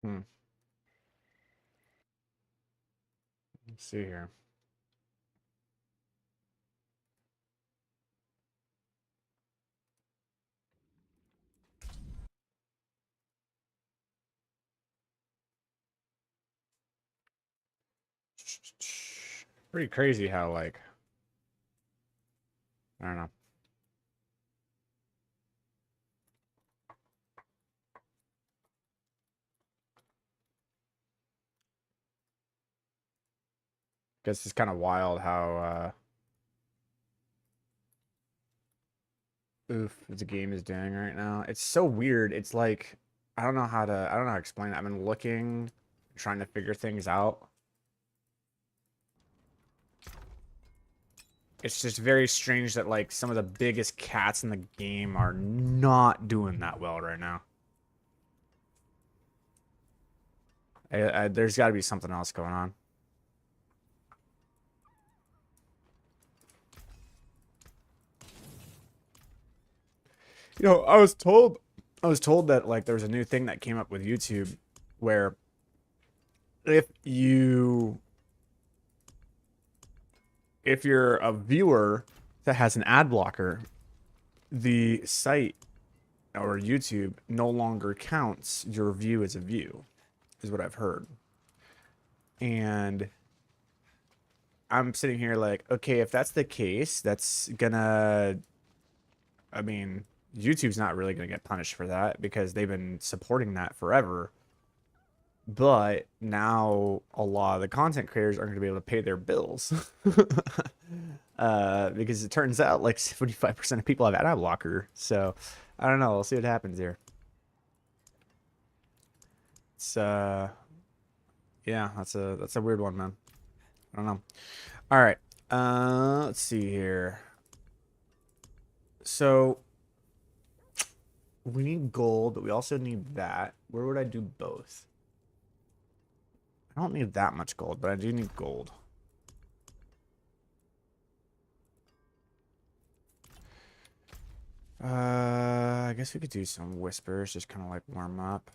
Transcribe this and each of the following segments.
Hmm. Let's see here. Pretty crazy how, like, I don't know. Guess it's kind of wild how oof the game is doing right now. It's so weird. It's like I don't know how to explain it. I've been looking, trying to figure things out. It's just very strange that like some of the biggest cats in the game are not doing that well right now. There's got to be something else going on. You know, I was told that like there was a new thing that came up with YouTube where if you if you're a viewer that has an ad blocker, the site or YouTube no longer counts your view as a view, is what I've heard. And I'm sitting here like, okay, if that's the case, that's gonna, I mean, YouTube's not really gonna get punished for that because they've been supporting that forever. But now a lot of the content creators aren't gonna be able to pay their bills. Because it turns out like 75% of people have ad blocker. So I don't know. We'll see what happens here. It's yeah, that's a weird one, man. I don't know. All right. Let's see here. So we need gold, but we also need that. Where would I do both? I don't need that much gold, but I do need gold. I guess we could do some whispers, just kind of like warm up.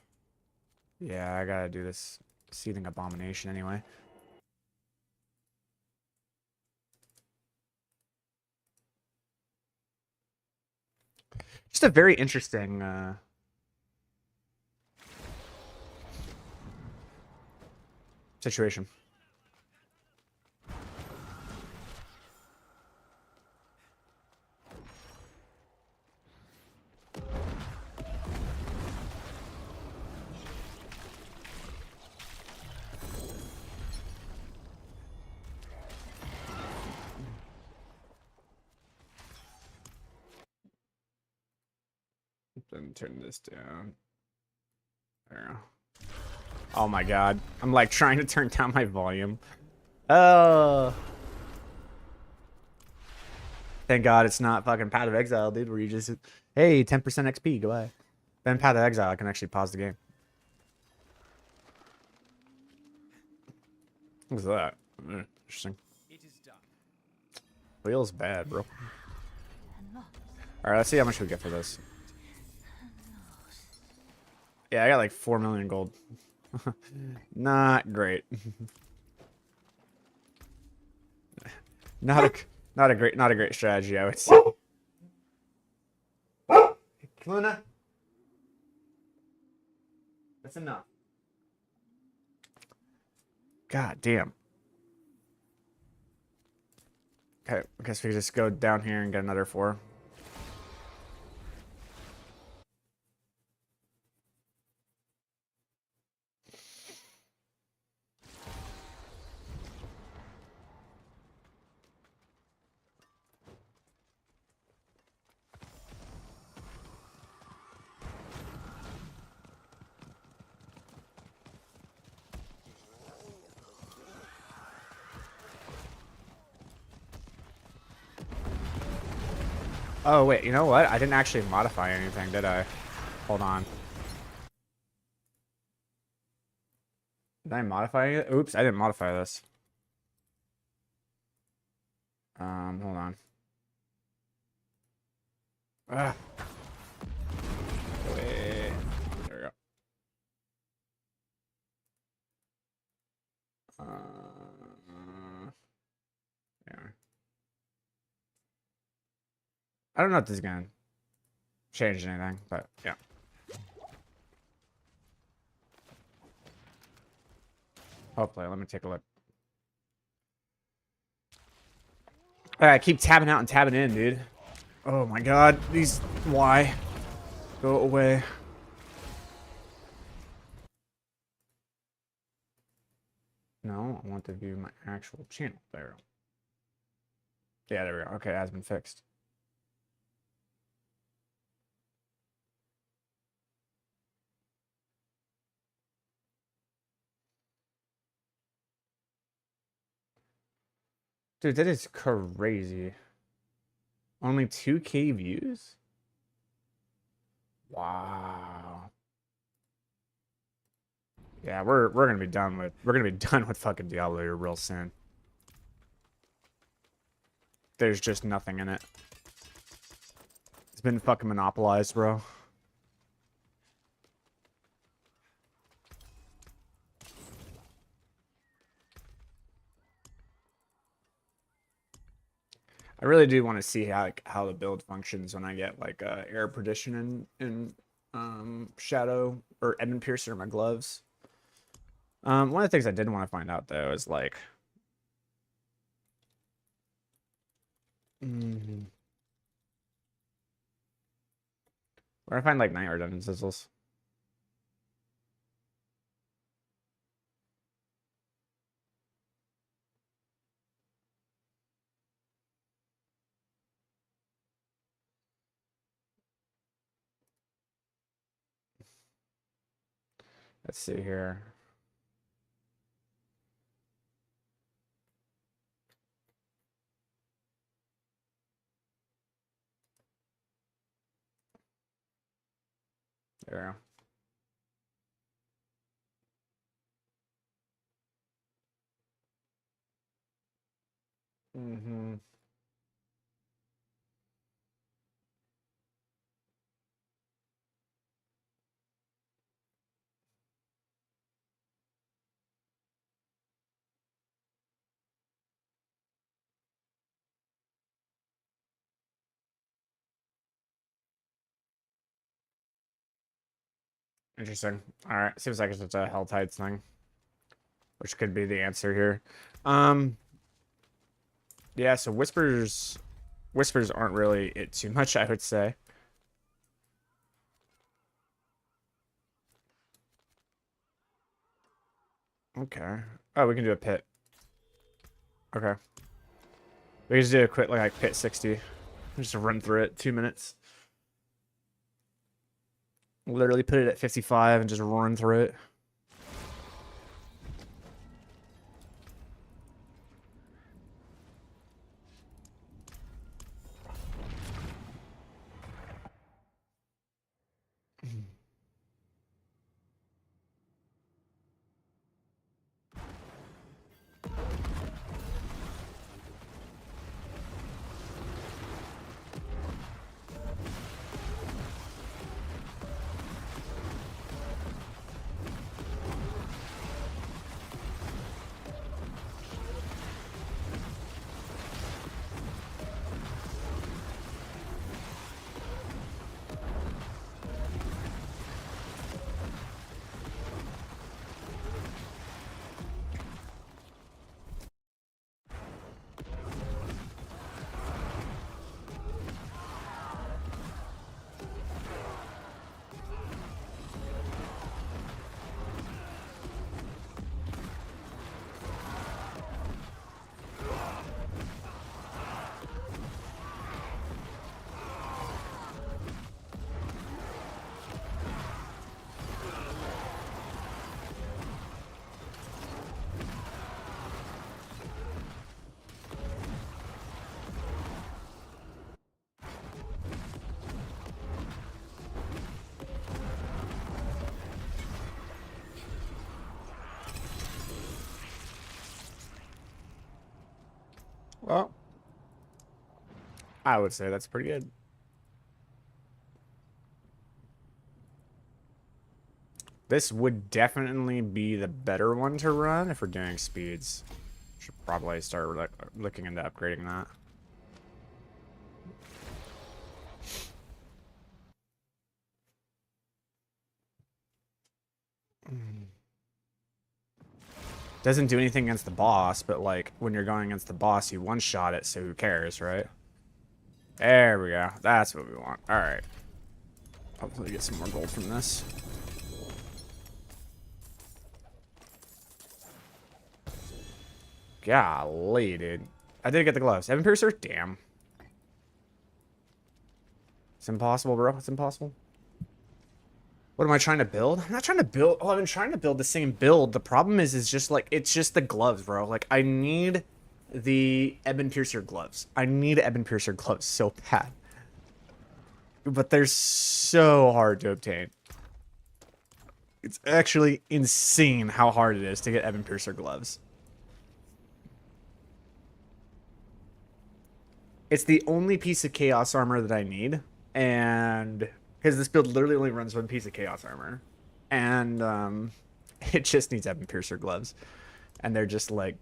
Yeah, I gotta do this seething abomination anyway. Just a very interesting situation. Then turn this down. There. Oh my god. I'm like trying to turn down my volume. Oh. Thank god it's not fucking Path of Exile, dude, where you just, hey, 10% XP, go ahead. Then Path of Exile, I can actually pause the game. What's that? Interesting. Feels bad, bro. Alright, let's see how much we get for this. Yeah, I got like 4 million gold. Not great. Not a great strategy, I would say. Luna, that's enough. God damn. Okay, I guess we just go down here and get another 4. Oh, wait, you know what? I didn't actually modify anything, did I? Hold on. Did I modify it? Oops, I didn't modify this. Hold on. Ah. Wait. There we go. Yeah. I don't know if this is gonna change anything, but yeah. Hopefully, let me take a look. I keep tabbing out and tabbing in, dude. Oh my god, these why? Go away. No, I want to view my actual channel. There. Yeah, there we go. Okay, it has been fixed. Dude, that is crazy. Only 2K views? Wow. Yeah, we're gonna be done with fucking Diablo here real soon. There's just nothing in it. It's been fucking monopolized, bro. I really do want to see how the build functions when I get like Heir, Perdition, and Shadow or Edmund Piercer in my gloves. One of the things I did want to find out though is like, where I find like Night Redundant Sizzles. Let's see here. There. Interesting. All right, seems like it's just a Hell Tides thing, which could be the answer here. Yeah. So whispers aren't really it too much, I would say. Okay. Oh, we can do a pit. Okay. We can just do a quick like pit 60. Just run through it, 2 minutes. Literally put it at 55 and just run through it. Well, I would say that's pretty good. This would definitely be the better one to run if we're doing speeds. Should probably start looking into upgrading that. Doesn't do anything against the boss, but like when you're going against the boss, you one-shot it, so who cares, right? There we go. That's what we want. All right. Hopefully get some more gold from this. Golly, dude. I did get the gloves. Evan Piercer? Damn. It's impossible, bro. It's impossible. What am I trying to build? I'm not trying to build. Oh, I've been trying to build the same build. The problem is just like, it's just the gloves, bro. Like, I need the Ebon Piercer gloves. I need Ebon Piercer gloves so bad. But they're so hard to obtain. It's actually insane how hard it is to get Ebon Piercer gloves. It's the only piece of chaos armor that I need. And because this build literally only runs one piece of chaos armor. And it just needs Ebon Piercer gloves. And they're just like,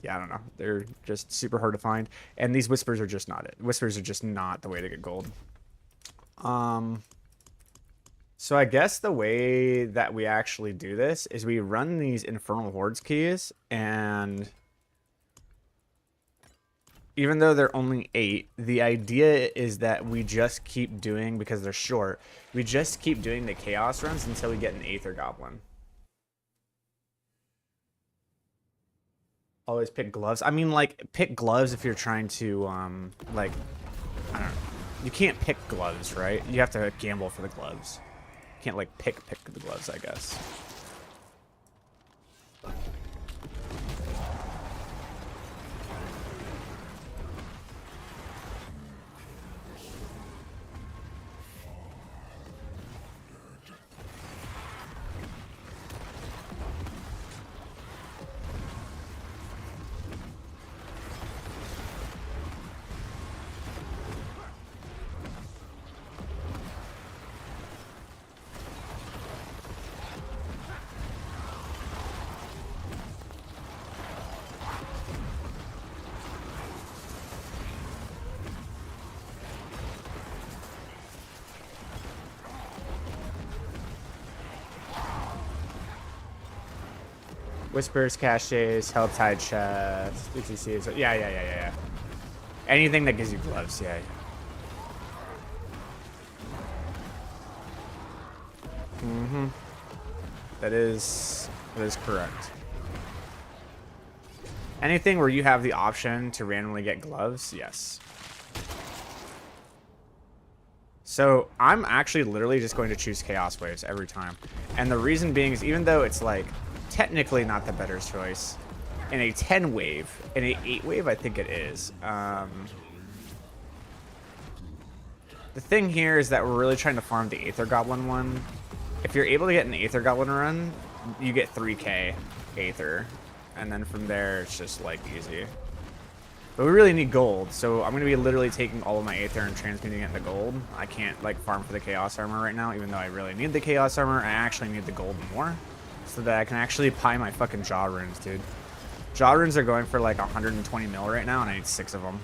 yeah, I don't know. They're just super hard to find. And these whispers are just not it. Whispers are just not the way to get gold. So I guess the way that we actually do this is we run these Infernal Hordes keys, and even though they're only 8, the idea is that we just keep doing, because they're short, we just keep doing the chaos runs until we get an Aether Goblin. Always pick gloves. I mean, like, pick gloves if you're trying to, like, I don't know. You can't pick gloves, right? You have to gamble for the gloves. You can't, like, pick the gloves, I guess. Whispers, caches, Helltide chests, ETCs. Yeah. Anything that gives you gloves, yeah. That is correct. Anything where you have the option to randomly get gloves, yes. So I'm actually literally just going to choose Chaos Waves every time. And the reason being is, even though it's like technically not the better choice, in a 10 wave, in a 8 wave, I think it is. The thing here is that we're really trying to farm the Aether Goblin one. If you're able to get an Aether Goblin run, you get 3k Aether. And then from there, it's just like easy. But we really need gold, so I'm going to be literally taking all of my Aether and transmuting it into gold. I can't like farm for the Chaos Armor right now, even though I really need the Chaos Armor. I actually need the gold more, so that I can actually pie my fucking Jaw Runes, dude. Jaw Runes are going for like 120 mil right now, and I need 6 of them.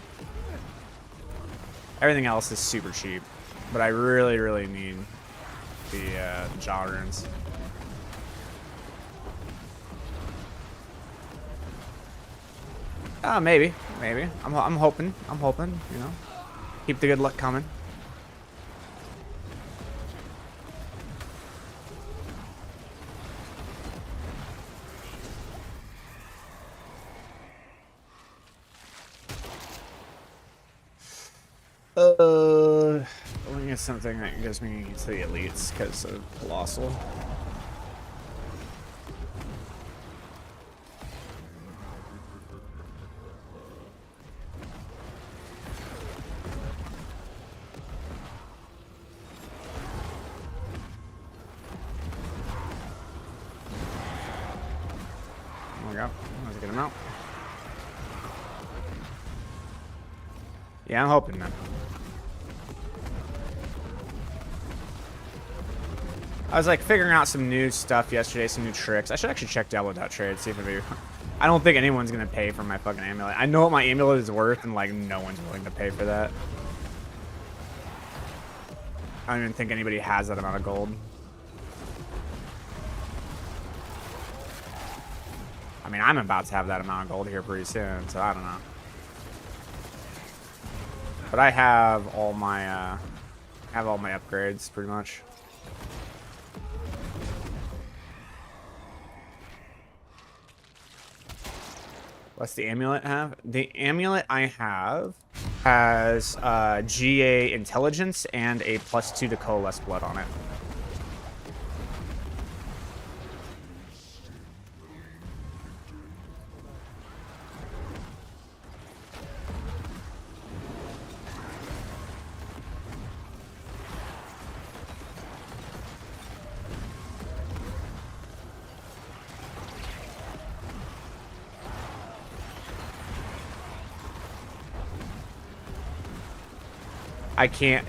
Everything else is super cheap, but I really, really need the Jaw Runes. Maybe. I'm hoping, you know. Keep the good luck coming. Looking at something that gives me to the elites because of Colossal. There we go. Let's get him out. Yeah, I'm hoping, man. I was like figuring out some new stuff yesterday, some new tricks. I should actually check Diablo.trade, see if it. I don't think anyone's gonna pay for my fucking amulet. I know what my amulet is worth, and like no one's willing to pay for that. I don't even think anybody has that amount of gold. I mean, I'm about to have that amount of gold here pretty soon, so I don't know. But I have all my upgrades pretty much. What's the amulet have? The amulet I have has GA intelligence and a +2 to coalesce blood on it.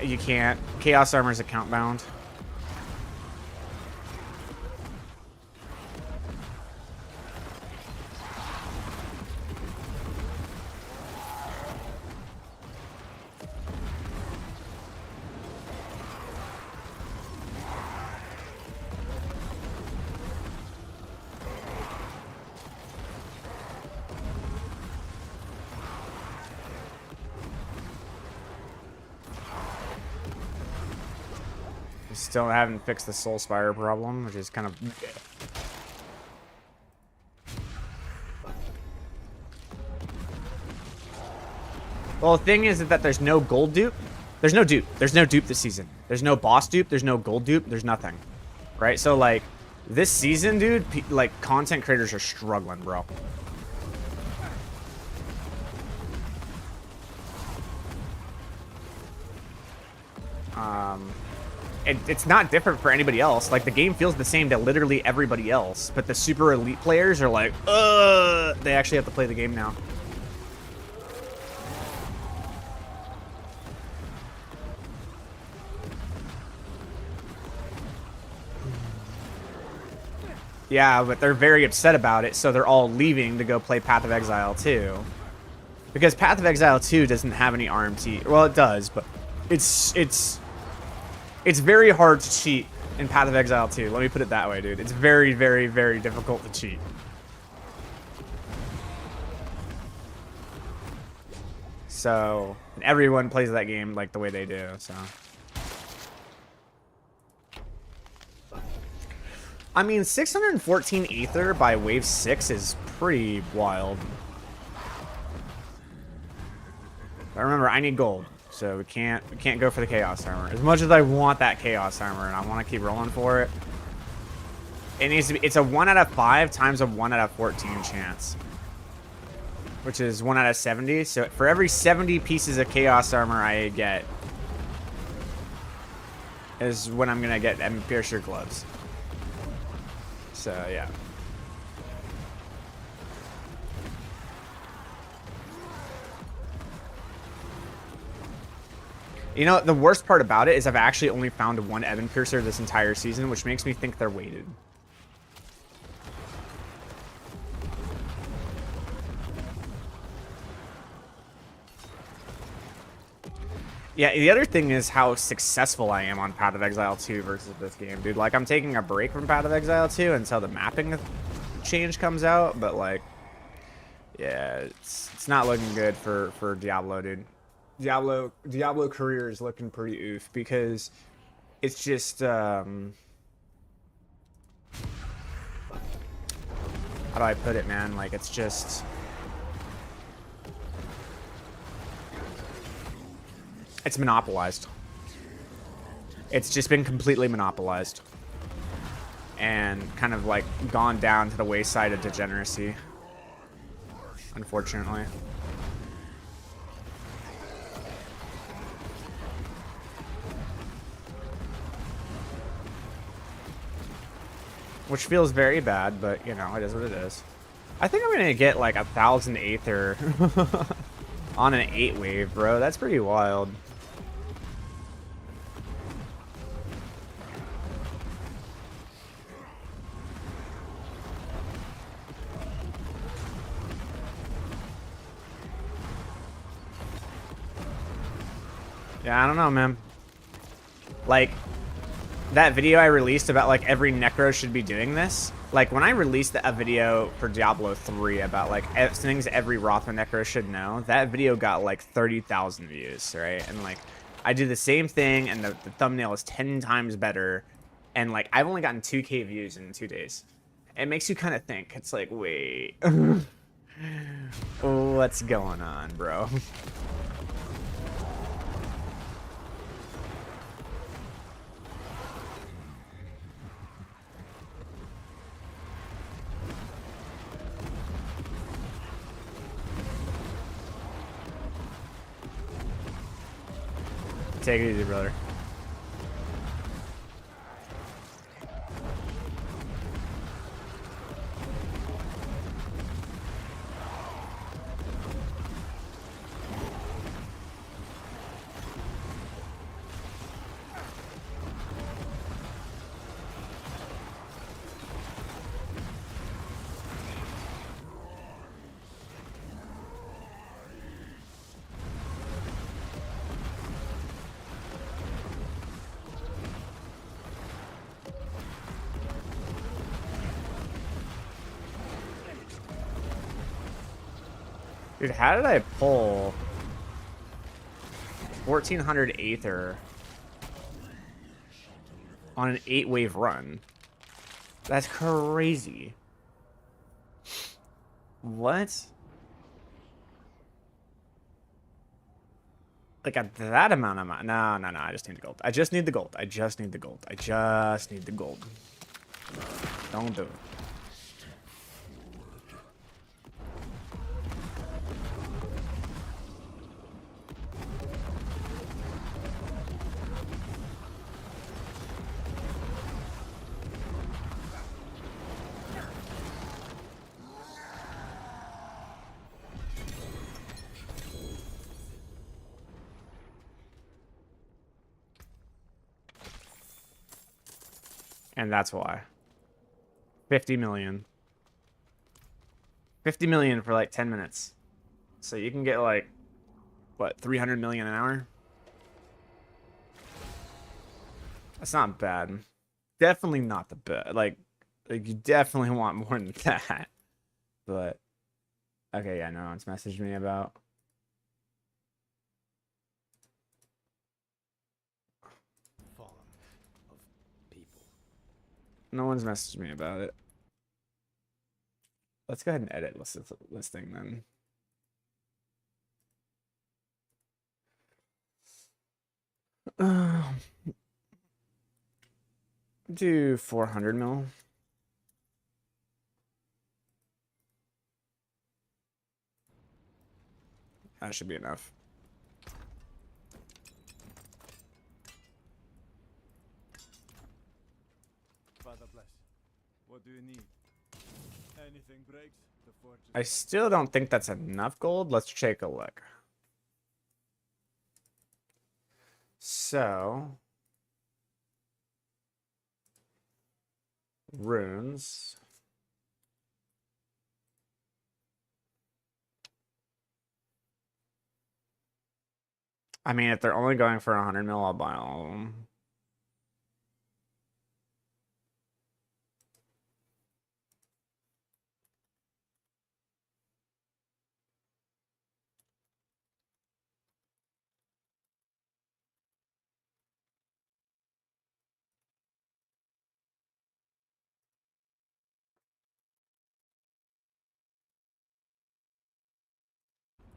You can't. Chaos Armor is account bound. Still haven't fixed the Soul Spire problem, which is kind of... Well, the thing is that there's no gold dupe. There's no dupe. There's no dupe this season. There's no boss dupe. There's no gold dupe. There's nothing. Right? So, like, this season, dude, like, content creators are struggling, bro. It's not different for anybody else. Like, the game feels the same to literally everybody else, but the super elite players are like, they actually have to play the game now. Yeah, but they're very upset about it, so they're all leaving to go play Path of Exile 2. Because Path of Exile 2 doesn't have any RMT. Well, it does, but it's very hard to cheat in Path of Exile 2. Let me put it that way, dude. It's very, very, very difficult to cheat. So, and everyone plays that game like the way they do, so. I mean, 614 Aether by wave 6 is pretty wild. But remember, I need gold. So we can't go for the Chaos Armor. As much as I want that Chaos Armor and I want to keep rolling for it, it needs to be. It's a 1 out of 5 times a 1 out of 14 chance, which is 1 out of 70. So for every 70 pieces of Chaos Armor I get, is when I'm gonna get Piercer gloves. So yeah. You know, the worst part about it is I've actually only found one Ebon Piercer this entire season, which makes me think they're weighted. Yeah, the other thing is how successful I am on Path of Exile 2 versus this game, dude. Like, I'm taking a break from Path of Exile 2 until the mapping change comes out, but, like, yeah, it's not looking good for Diablo, dude. Diablo career is looking pretty oof because it's just how do I put it, man? Like, it's just it's monopolized. It's just been completely monopolized and kind of like gone down to the wayside of degeneracy, unfortunately. Which feels very bad, but, you know, it is what it is. I think I'm going to get, like, 1,000 Aether on an 8 wave, bro. That's pretty wild. Yeah, I don't know, man. Like, that video I released about, like, every Necro should be doing this. Like, when I released a video for Diablo 3 about, like, things every Rothman Necro should know, that video got, like, 30,000 views, right? And, like, I do the same thing, and the thumbnail is 10 times better. And, like, I've only gotten 2K views in 2 days. It makes you kind of think. It's like, wait. What's going on, bro? Take it easy, brother. Dude, how did I pull 1,400 Aether on an 8-wave run? That's crazy. What? Like at that amount of money? No, no, no. I just need the gold. I just need the gold. I just need the gold. I just need the gold. Don't do it. And that's why. 50 million. 50 million for like 10 minutes. So you can get like, what, 300 million an hour? That's not bad. Definitely not the best. Like you definitely want more than that. But, okay, yeah, no one's messaged me about. No one's messaged me about it. Let's go ahead and edit this thing then. Do 400 mil. That should be enough. Father bless. What do you need? Anything breaks, the forge. I still don't think that's enough gold. Let's take a look. So, runes. I mean, if they're only going for 100 mil, I'll buy all of them.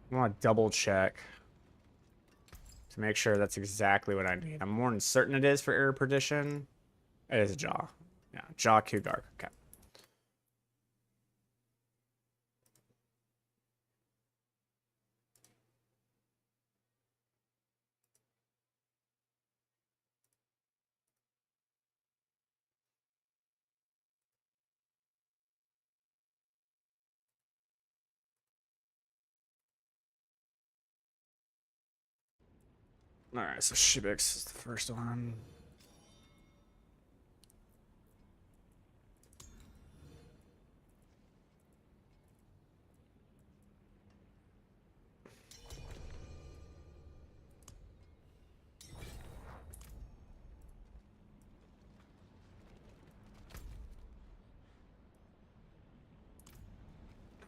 I want to double check to make sure that's exactly what I need. I'm more than certain it is for Heir Perdition. It is a jaw. Yeah, jaw Kugark. Okay. Alright, so Shibix is the first one.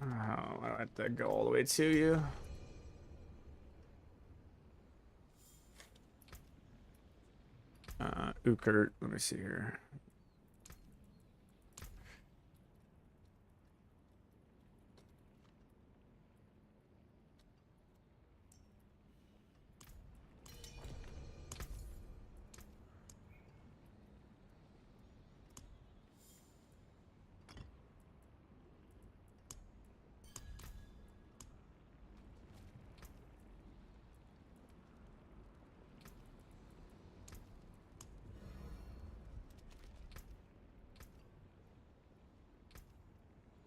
Oh, I don't have to go all the way to you. Ukert, let me see here.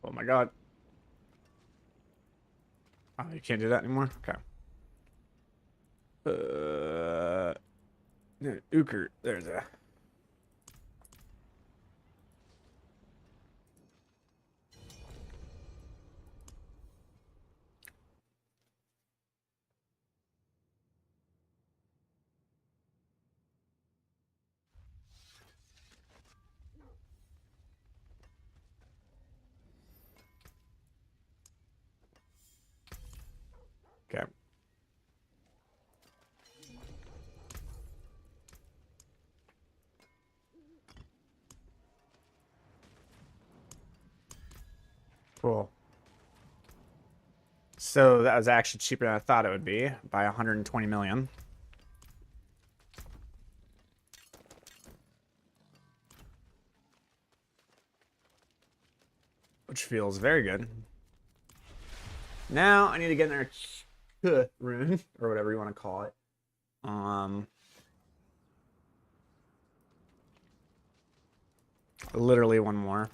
Oh my god. Oh, you can't do that anymore? Okay. Ukert, there's a... Okay. Cool. So that was actually cheaper than I thought it would be by 120 million. Which feels very good. Now I need to get in there rune or whatever you want to call it. Literally one more.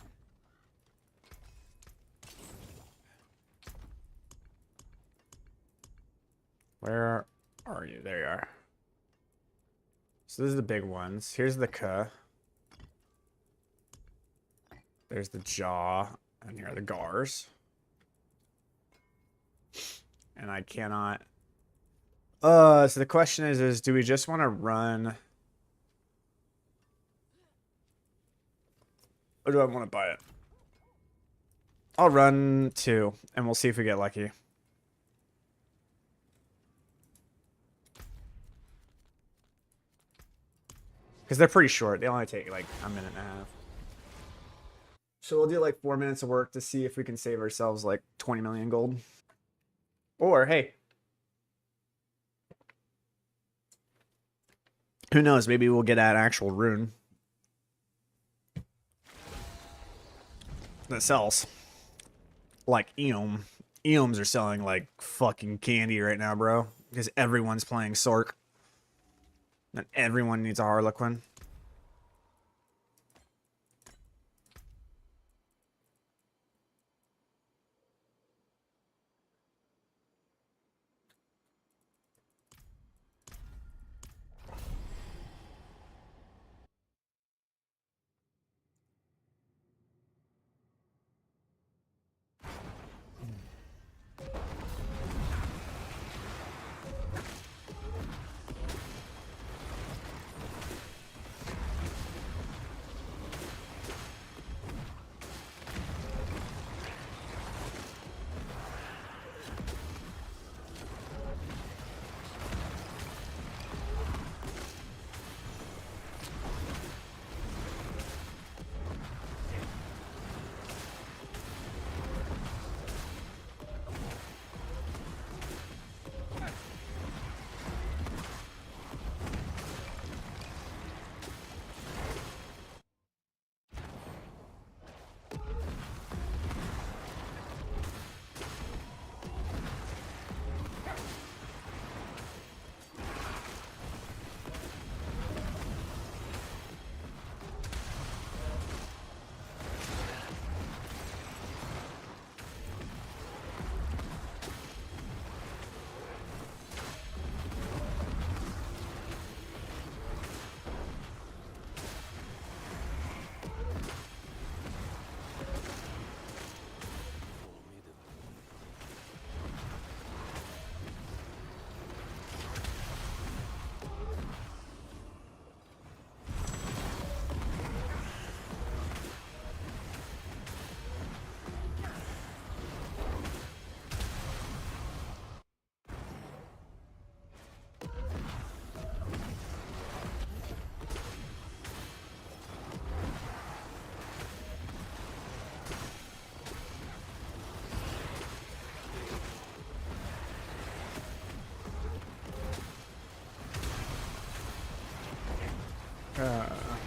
Where are you? There you are. So this is the big ones. Here's the K. There's the jaw. And here are the gars. And I cannot... so the question is do we just want to run... Or do I want to buy it? I'll run 2, and we'll see if we get lucky. Because they're pretty short. They only take like a minute and a half. So we'll do like 4 minutes of work to see if we can save ourselves like 20 million gold. Or, hey. Who knows? Maybe we'll get an actual rune. That sells. Like Eom. Eoms are selling like fucking candy right now, bro. Because everyone's playing Sork. And everyone needs a Harlequin.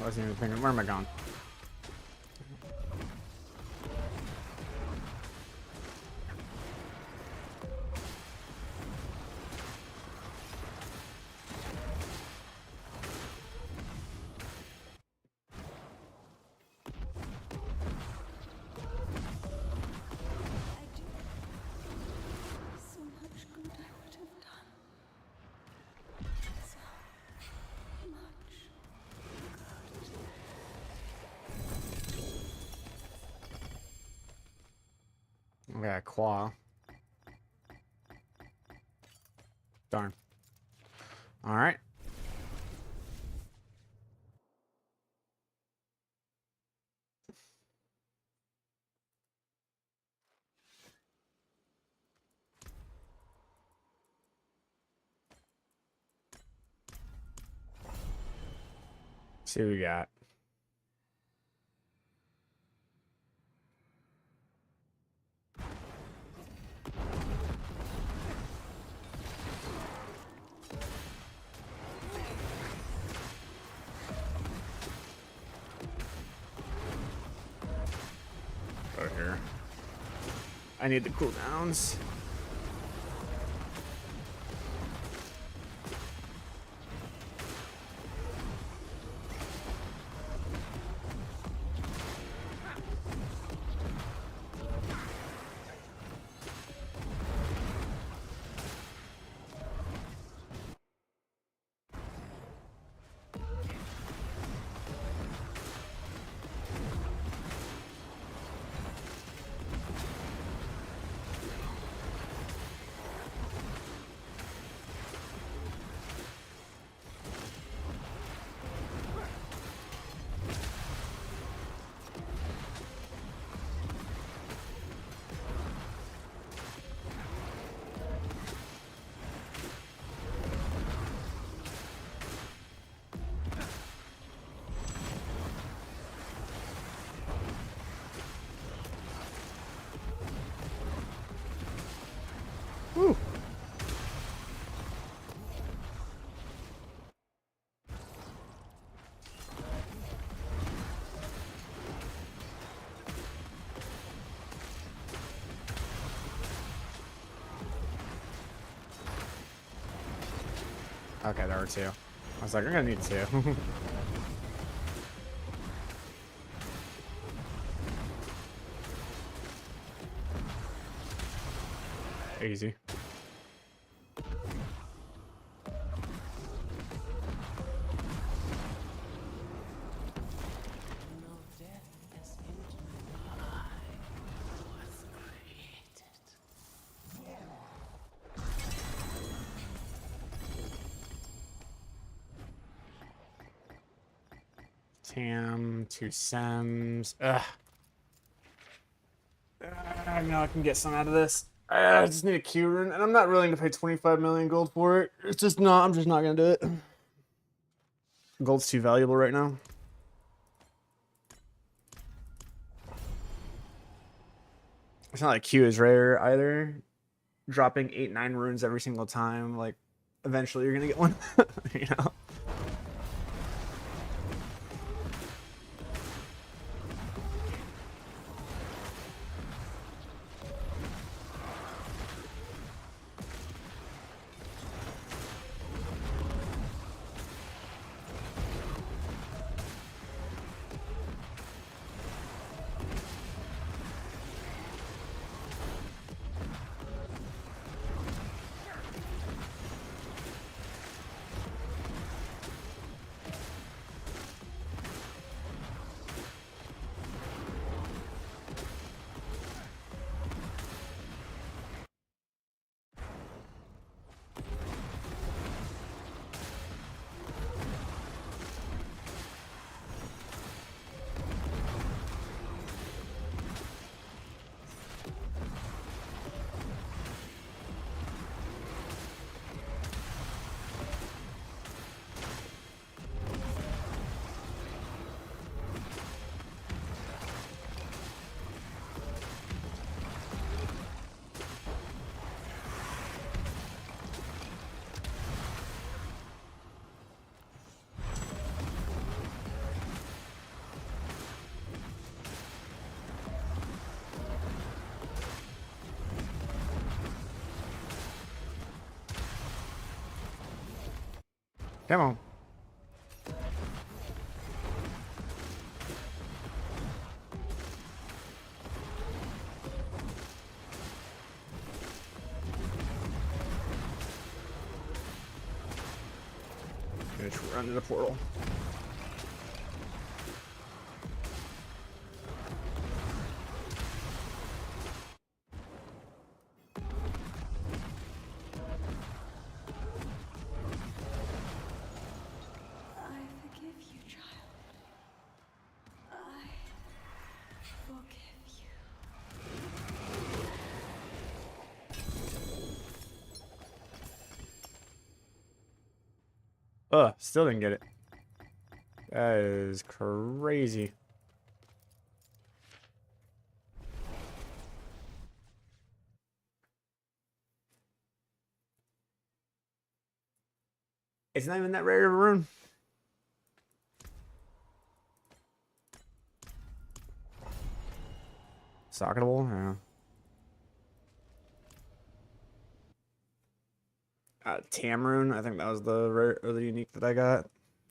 I wasn't even thinking. Where am I going? So much good I would have done. So much good. We got a claw. Darn. All right. See what we got. Go here. I need the cooldowns. Woo. Okay, there were two. I was like, I'm gonna need two. Easy. No death as into I was created. Tam, two Sems. Ugh. I know I can get some out of this. I just need a Q rune, and I'm not willing to pay 25 million gold for it. It's just not. I'm just not gonna do it. Gold's too valuable right now. It's not like Q is rare either. Dropping 8-9 runes every single time, like eventually you're gonna get one. You know. Come on. Gonna run to the portal. I forgive you, child. I forgive you. Ugh, still didn't get it. That is crazy. It's not even that rare of a rune. Socketable? Yeah. Tam rune. I think that was the rare or the unique that I got.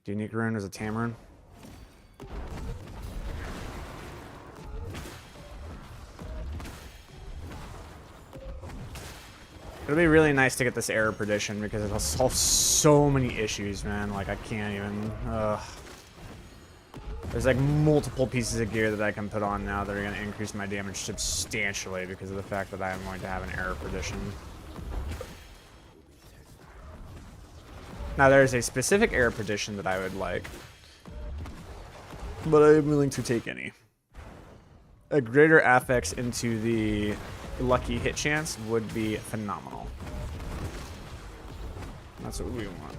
The unique rune is a Tam rune. It'll be really nice to get this Heir Perdition because it'll solve so many issues, man. Like, I can't even... There's like multiple pieces of gear that I can put on now that are going to increase my damage substantially because of the fact that I am going to have an Heir Perdition. Now, there's a specific Heir Perdition that I would like, but I am willing to take any. A greater affix into the lucky hit chance would be phenomenal. That's what we want.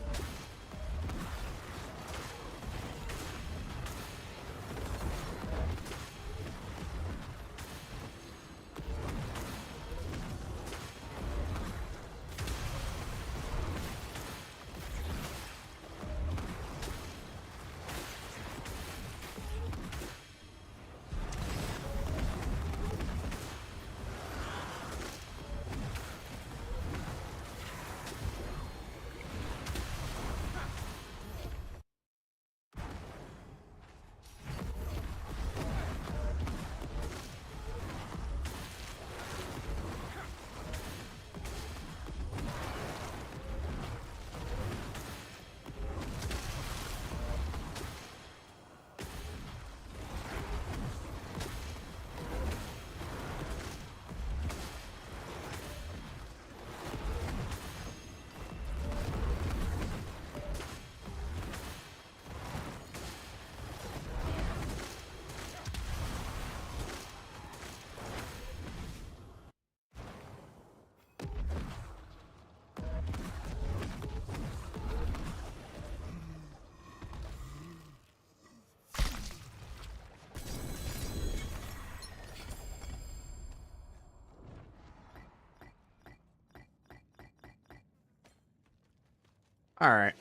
Alright.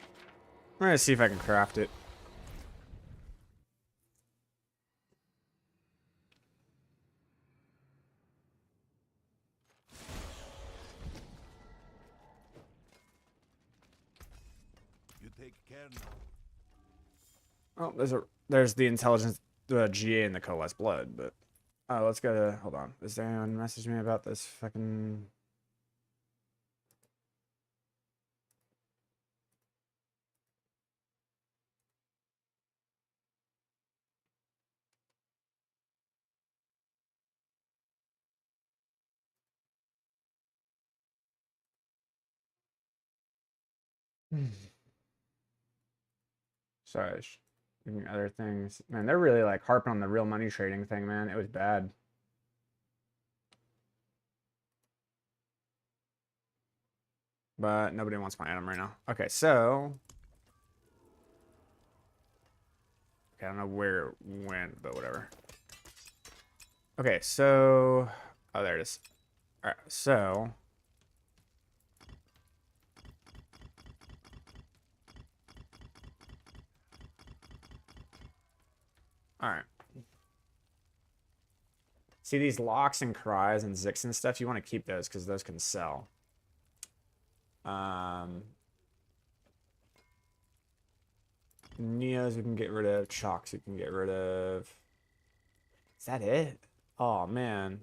I'm going to see if I can craft it. You take care now. Oh, there's the intelligence, the GA and the coalesced blood, but let's go to, hold on. Does anyone message me about this fucking... Sorry, giving other things. Man, they're really like harping on the real money trading thing, man. It was bad. But nobody wants my item right now. Okay, so... Okay, I don't know where it went, but whatever. Okay, so... Oh, there it is. Alright, so... Alright. See these locks and cries and zix and stuff? You want to keep those because those can sell. Neos we can get rid of. Chalks we can get rid of. Is that it? Oh, man.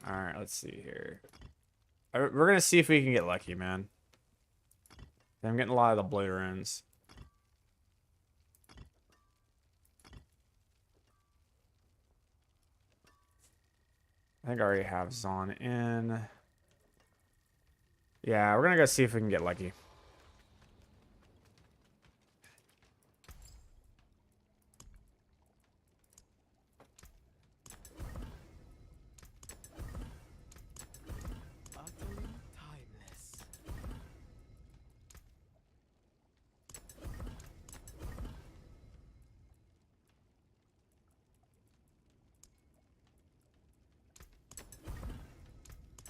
Alright, let's see here. We're going to see if we can get lucky, man. I'm getting a lot of the blue runes. I think I already have Zon in. Yeah, we're going to go see if we can get lucky. Utterly timeless.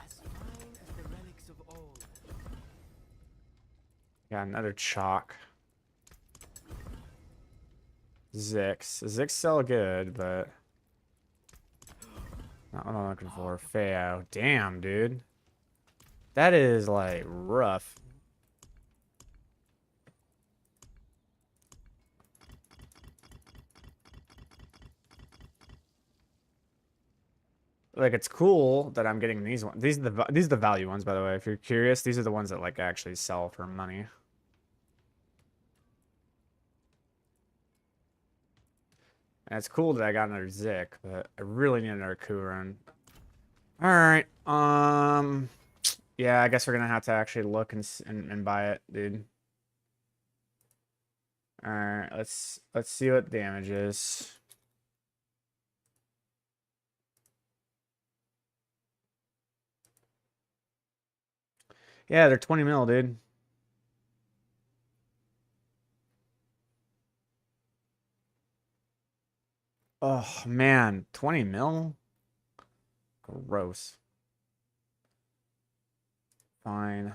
As fine as the relics of old. Got another chalk. Zix. Zix still good, but not what I'm looking for. Feo. Damn, dude. That is like rough. Like, it's cool that I'm getting these ones. These are the value ones, by the way. If you're curious, these are the ones that like actually sell for money. And it's cool that I got another Zik, but I really need another Kurin. All right. Yeah, I guess we're gonna have to actually look and buy it, dude. All right, let's see what damage is. Yeah, they're 20 mil, dude. Oh man, 20 mil? Gross. Fine.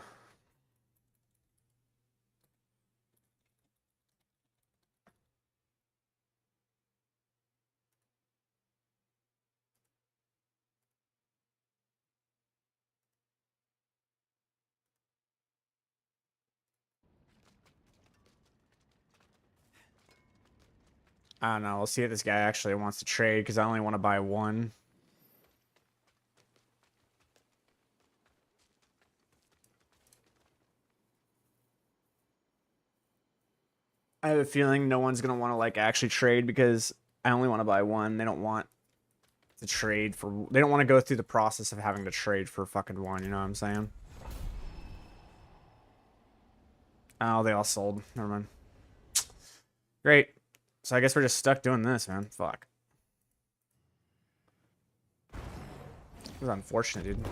I don't know. We'll see if this guy actually wants to trade because I only want to buy one. I have a feeling no one's gonna want to like actually trade because I only want to buy one. They don't want to trade for. They don't want to go through the process of having to trade for fucking one. You know what I'm saying? Oh, they all sold. Never mind. Great. So I guess we're just stuck doing this, man. Fuck. This is unfortunate, dude.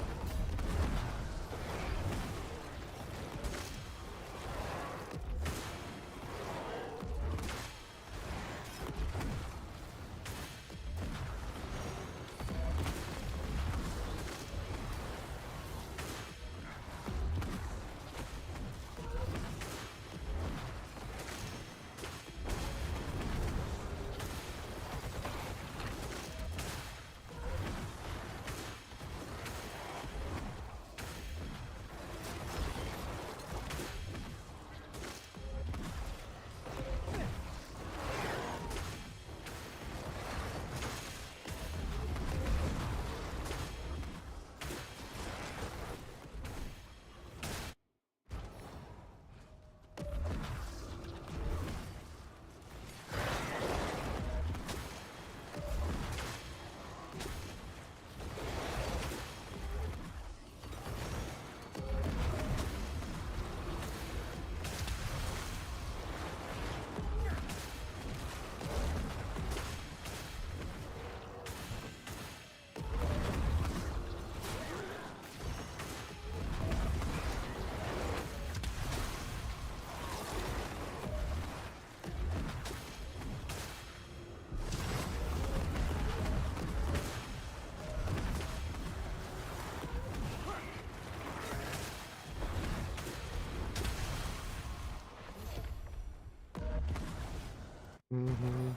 Mm-hmm.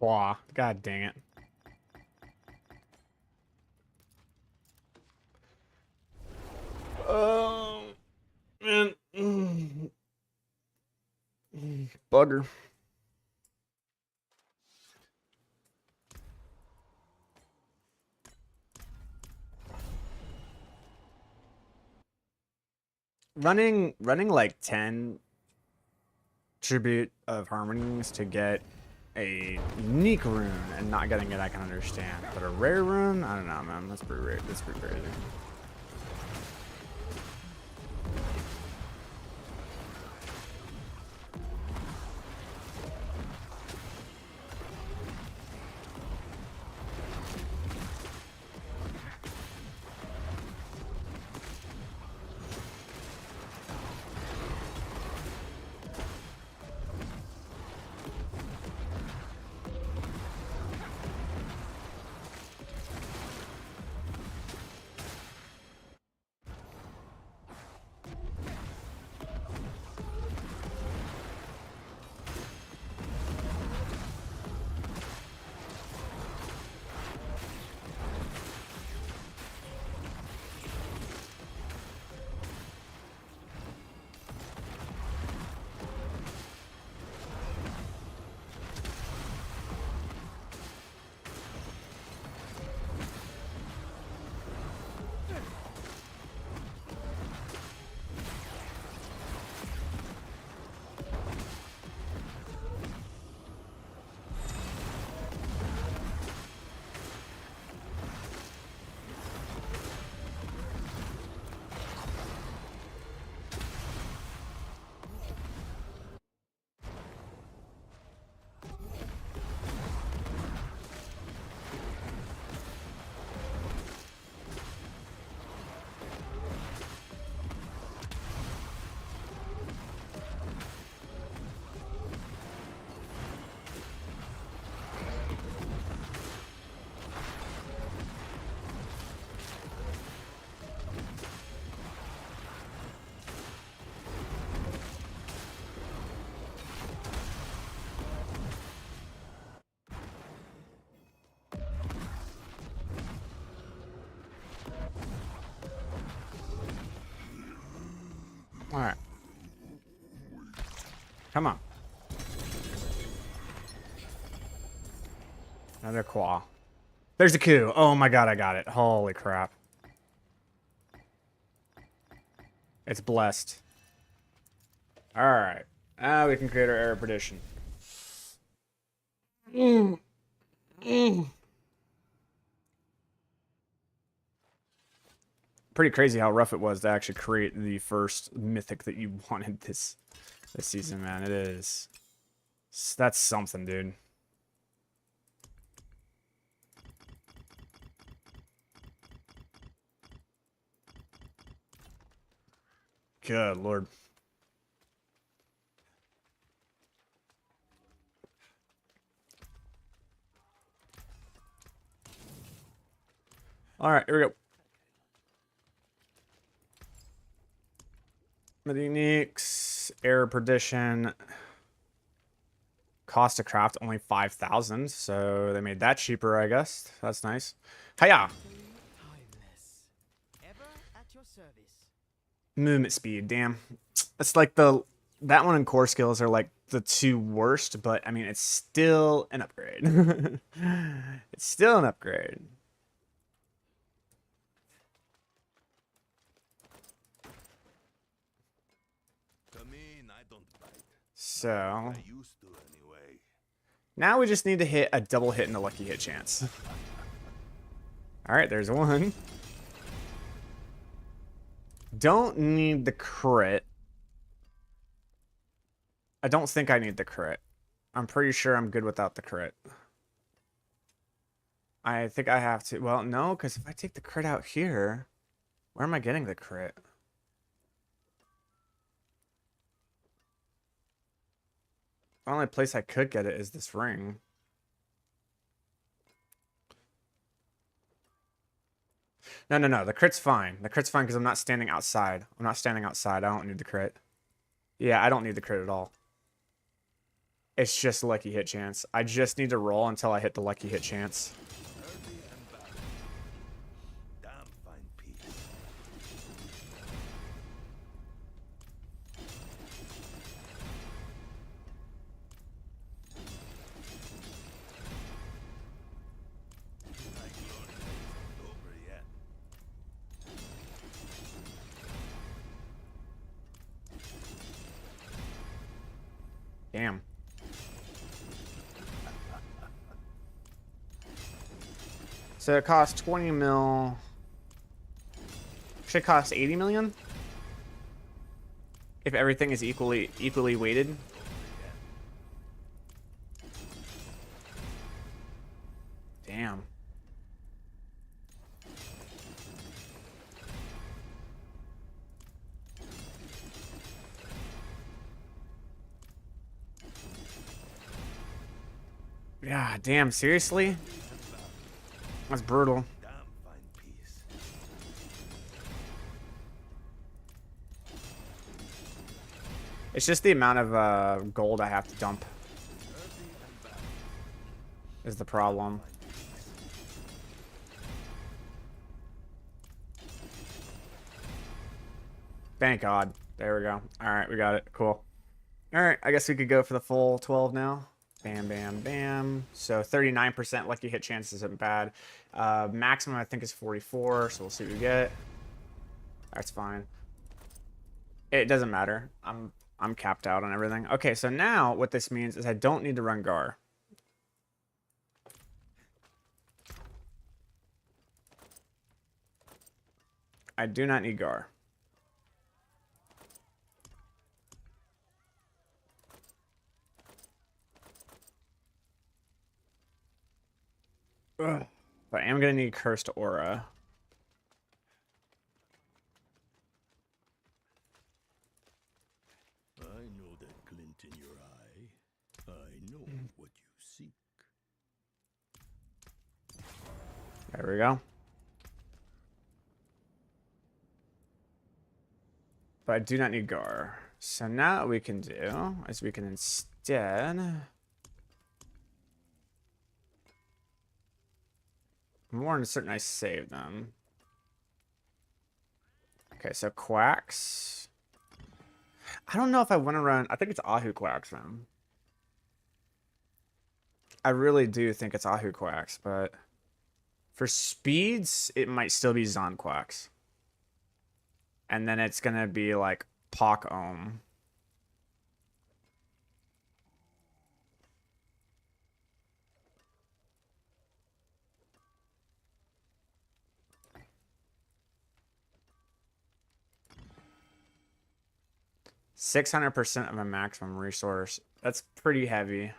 Wah. God dang it. Oh, man. Bugger. Running like 10 tribute of harmonies to get a unique rune and not getting it I can understand. But a rare rune? I don't know, man. That's pretty rare. That's pretty crazy. All right. Come on. Another claw. There's the coup. Oh my god, I got it. Holy crap. It's blessed. Alright. Now we can create our Heir Perdition. Pretty crazy how rough it was to actually create the first mythic that you wanted this season, man. It is. That's something, dude. Good lord. All right, here we go. The uniques, Heir Perdition. Cost to craft only 5,000, so they made that cheaper, I guess. That's nice. Hiya! Timeless. Ever at your service. Movement speed, damn. It's like that one and core skills are like the two worst, but I mean it's still an upgrade. It's still an upgrade. Come in, I don't bite. So I used to anyway. now we just need to hit a double hit and a lucky hit chance. Alright, there's one. Don't need the crit. I don't think I need the crit. I'm pretty sure I'm good without the crit. I think I have to. Well, no, because if I take the crit out here, where am I getting the crit? The only place I could get it is this ring. No, no, no. The crit's fine. The crit's fine because I'm not standing outside. I'm not standing outside. I don't need the crit. Yeah, I don't need the crit at all. It's just lucky hit chance. I just need to roll until I hit the lucky hit chance. Early and balanced. Damn fine piece. My glory isn't over yet. Damn. So it costs 20 mil. Should cost 80 million? If everything is equally weighted. Damn. Yeah, damn, seriously? That's brutal. Damn fine piece. It's just the amount of gold I have to dump Early and balanced. is the problem. Thank God. There we go. All right, we got it. Cool. All right, I guess we could go for the full 12 now. Bam, bam, bam. So 39% lucky hit chance isn't bad. Maximum, I think, is 44, so we'll see what we get. That's fine. It doesn't matter. I'm capped out on everything. Okay, so now what this means is I don't need to run Gar. I do not need Gar. Ugh. But I am going to need Cursed Aura. I know that glint in your eye. I know what you seek. There we go. But I do not need Gar. So now what we can do is we can instead... More uncertain I save them. Okay, so Quacks. I don't know if I want to run... I think it's Ahu Quacks, man. I really do think it's Ahu Quacks, but... For speeds, it might still be Zon Quacks. And then it's going to be like Pak Ohm. %600% of a maximum resource. That's pretty heavy.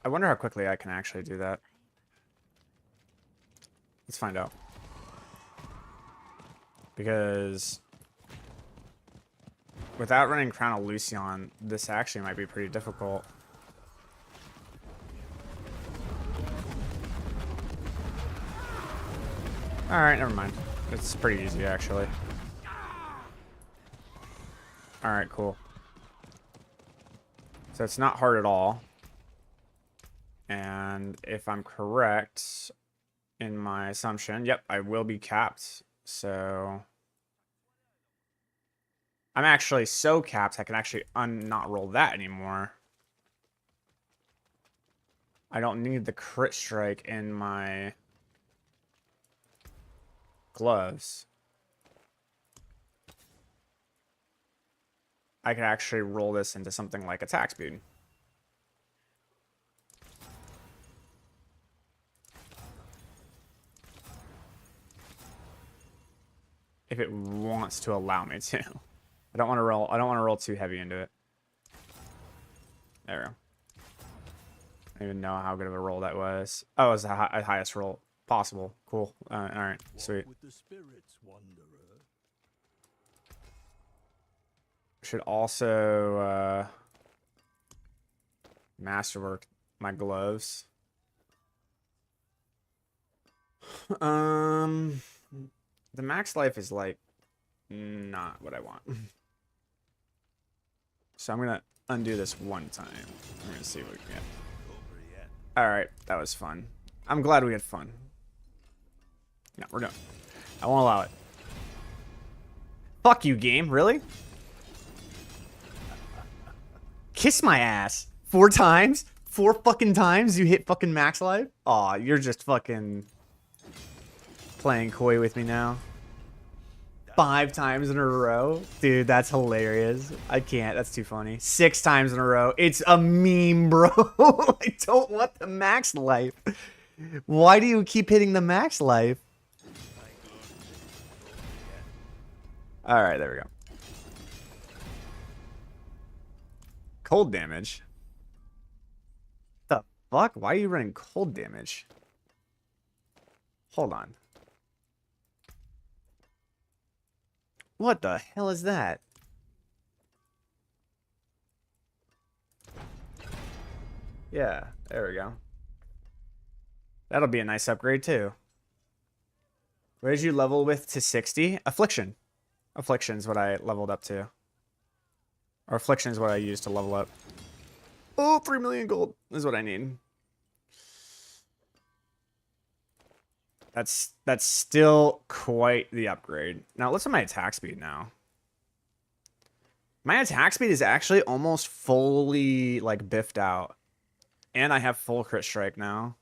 I wonder how quickly I can actually do that. Let's find out. Because without running Crown of Lucion, this actually might be pretty difficult. Alright, never mind. It's pretty easy, actually. Alright, cool. So it's not hard at all. And if I'm correct in my assumption, yep, I will be capped. So I'm actually so capped I can actually not roll that anymore. I don't need the crit strike in my gloves. I could actually roll this into something like attack speed. If it wants to allow me to. I don't want to roll too heavy into it. There we go. I don't even know how good of a roll that was. Oh, it was the highest roll possible. Cool. All right, sweet. With the spirits, wanderer. Should also masterwork my gloves. The max life is like not what I want. So I'm gonna undo this one time. I'm gonna see what we can get. Alright, that was fun. I'm glad we had fun. No, we're done. I won't allow it. Fuck you, game. Really? Kiss my ass. 4 times? 4 fucking times you hit fucking max life? Aw, you're just fucking playing coy with me now. 5 times in a row? Dude, that's hilarious. I can't. That's too funny. 6 times in a row. It's a meme, bro. I don't want the max life. Why do you keep hitting the max life? Alright, there we go. Cold damage? The fuck? Why are you running cold damage? Hold on. What the hell is that? Yeah, there we go. That'll be a nice upgrade too. What did you level with to 60? Affliction. Affliction is what I leveled up to. Or Affliction is what I used to level up. Oh, 3 million gold is what I need. That's still quite the upgrade. Now, let's at my attack speed now. My attack speed is actually almost fully, like, biffed out. And I have full crit strike now.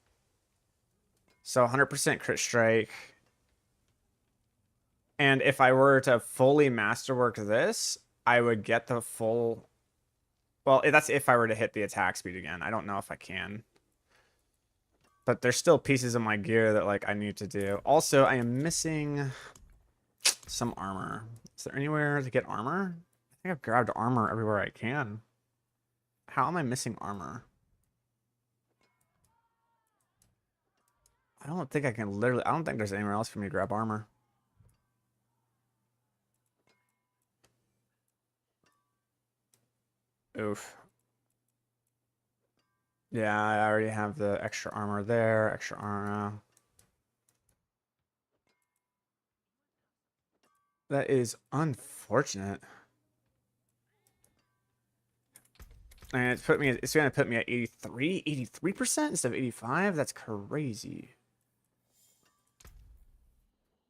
So 100% crit strike. And if I were to fully masterwork this, I would get the full... Well, that's if I were to hit the attack speed again. I don't know if I can. But there's still pieces of my gear that, like, I need to do. Also, I am missing some armor. Is there anywhere to get armor? I think I've grabbed armor everywhere I can. How am I missing armor? I don't think I can literally... I don't think there's anywhere else for me to grab armor. Oof. Yeah, I already have the extra armor there. Extra armor. That is unfortunate. And it's gonna put me at 83% instead of 85? That's crazy.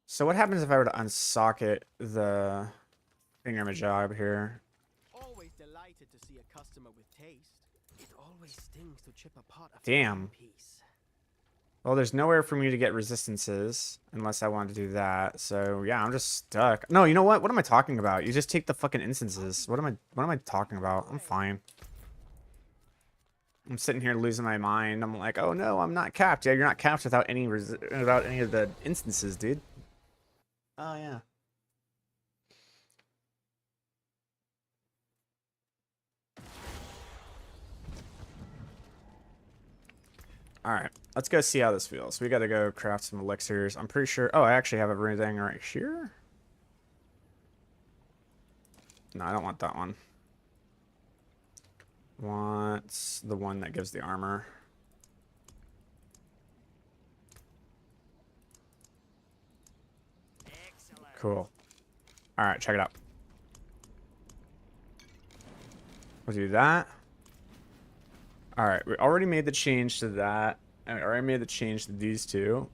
So what happens if I were to unsocket the thingamajig here? Always delighted to see a customer with taste. It always stings to chip apart a Damn. piece. Well, there's nowhere for me to get resistances unless I want to do that. So yeah, I'm just stuck. No, you know what? What am I talking about? You just take the fucking instances. What am I talking about? I'm fine. I'm sitting here losing my mind. I'm like, oh no, I'm not capped. Yeah, you're not capped without any of the instances, dude. Oh yeah. All right, let's go see how this feels. We got to go craft some elixirs. I'm pretty sure. Oh, I actually have everything right here. No, I don't want that one. Want the one that gives the armor. Excellent. Cool. All right, check it out. We'll do that. All right, we already made the change to that. And we already made the change to these two.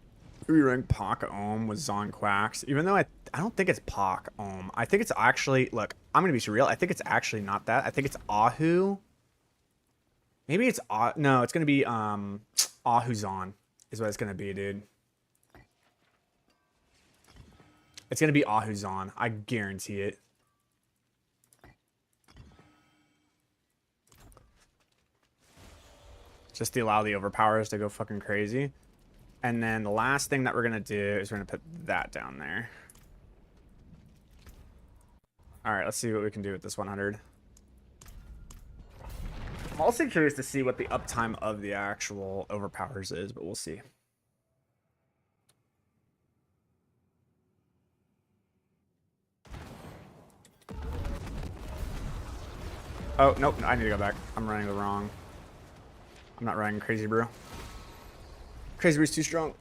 We rank Pak Ohm with Zon Quacks. Even though I don't think it's Pak Ohm. I think it's actually, look, I'm going to be real. I think it's actually not that. I think it's Ahu. Maybe it's, no, it's going to be Ahu Zon is what it's going to be, dude. It's going to be Ahu Zon. I guarantee it. Just to allow the overpowers to go fucking crazy. And then the last thing that we're going to do is we're going to put that down there. All right, let's see what we can do with this 100. I'm also curious to see what the uptime of the actual overpowers is, but we'll see. Oh, nope, I need to go back. I'm running the wrong. I'm not running Crazy Brew. Crazy Brew's too strong.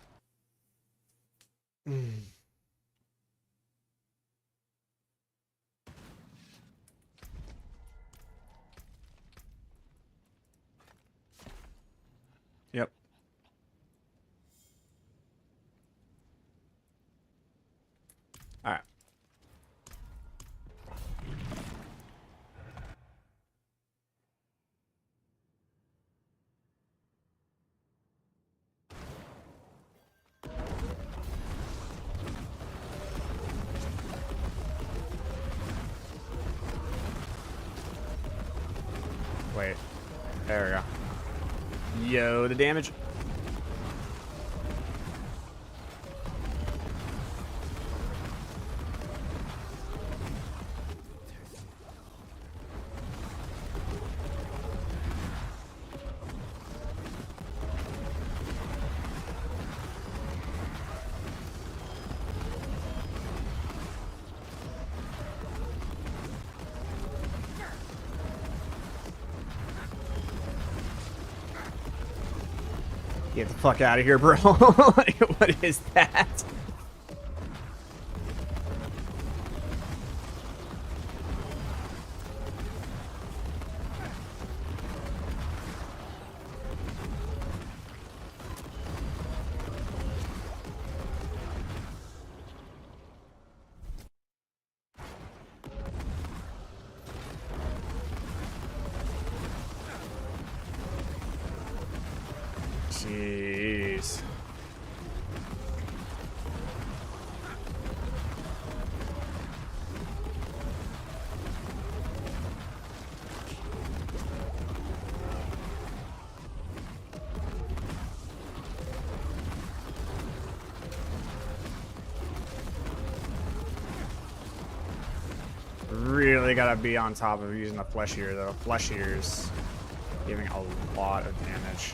Wait. There we go. Yo, the damage. Get the fuck out of here, bro. What is that? Jeez. Really gotta be on top of using the flesh eater though. Flesh eater's giving a lot of damage.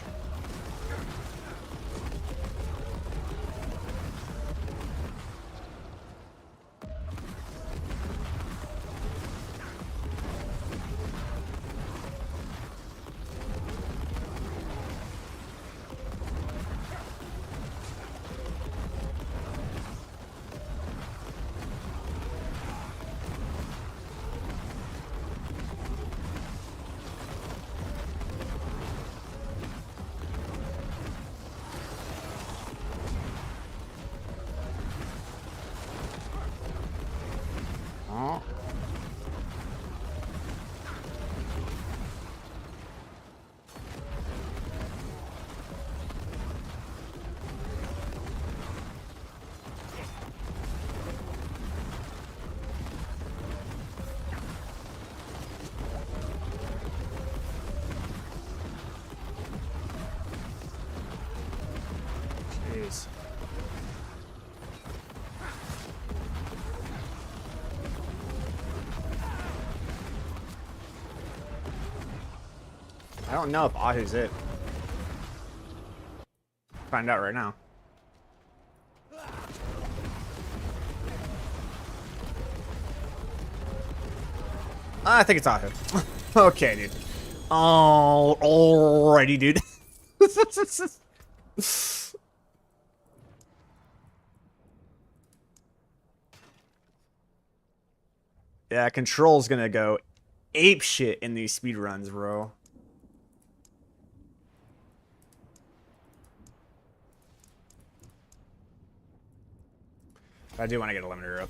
Oh. Jeez. I don't know if Ahu's it. Find out right now. I think it's Ahu. Okay, dude. Oh, alrighty, dude. Yeah, Control's gonna go ape shit in these speed runs, bro. I do want to get a limiter up.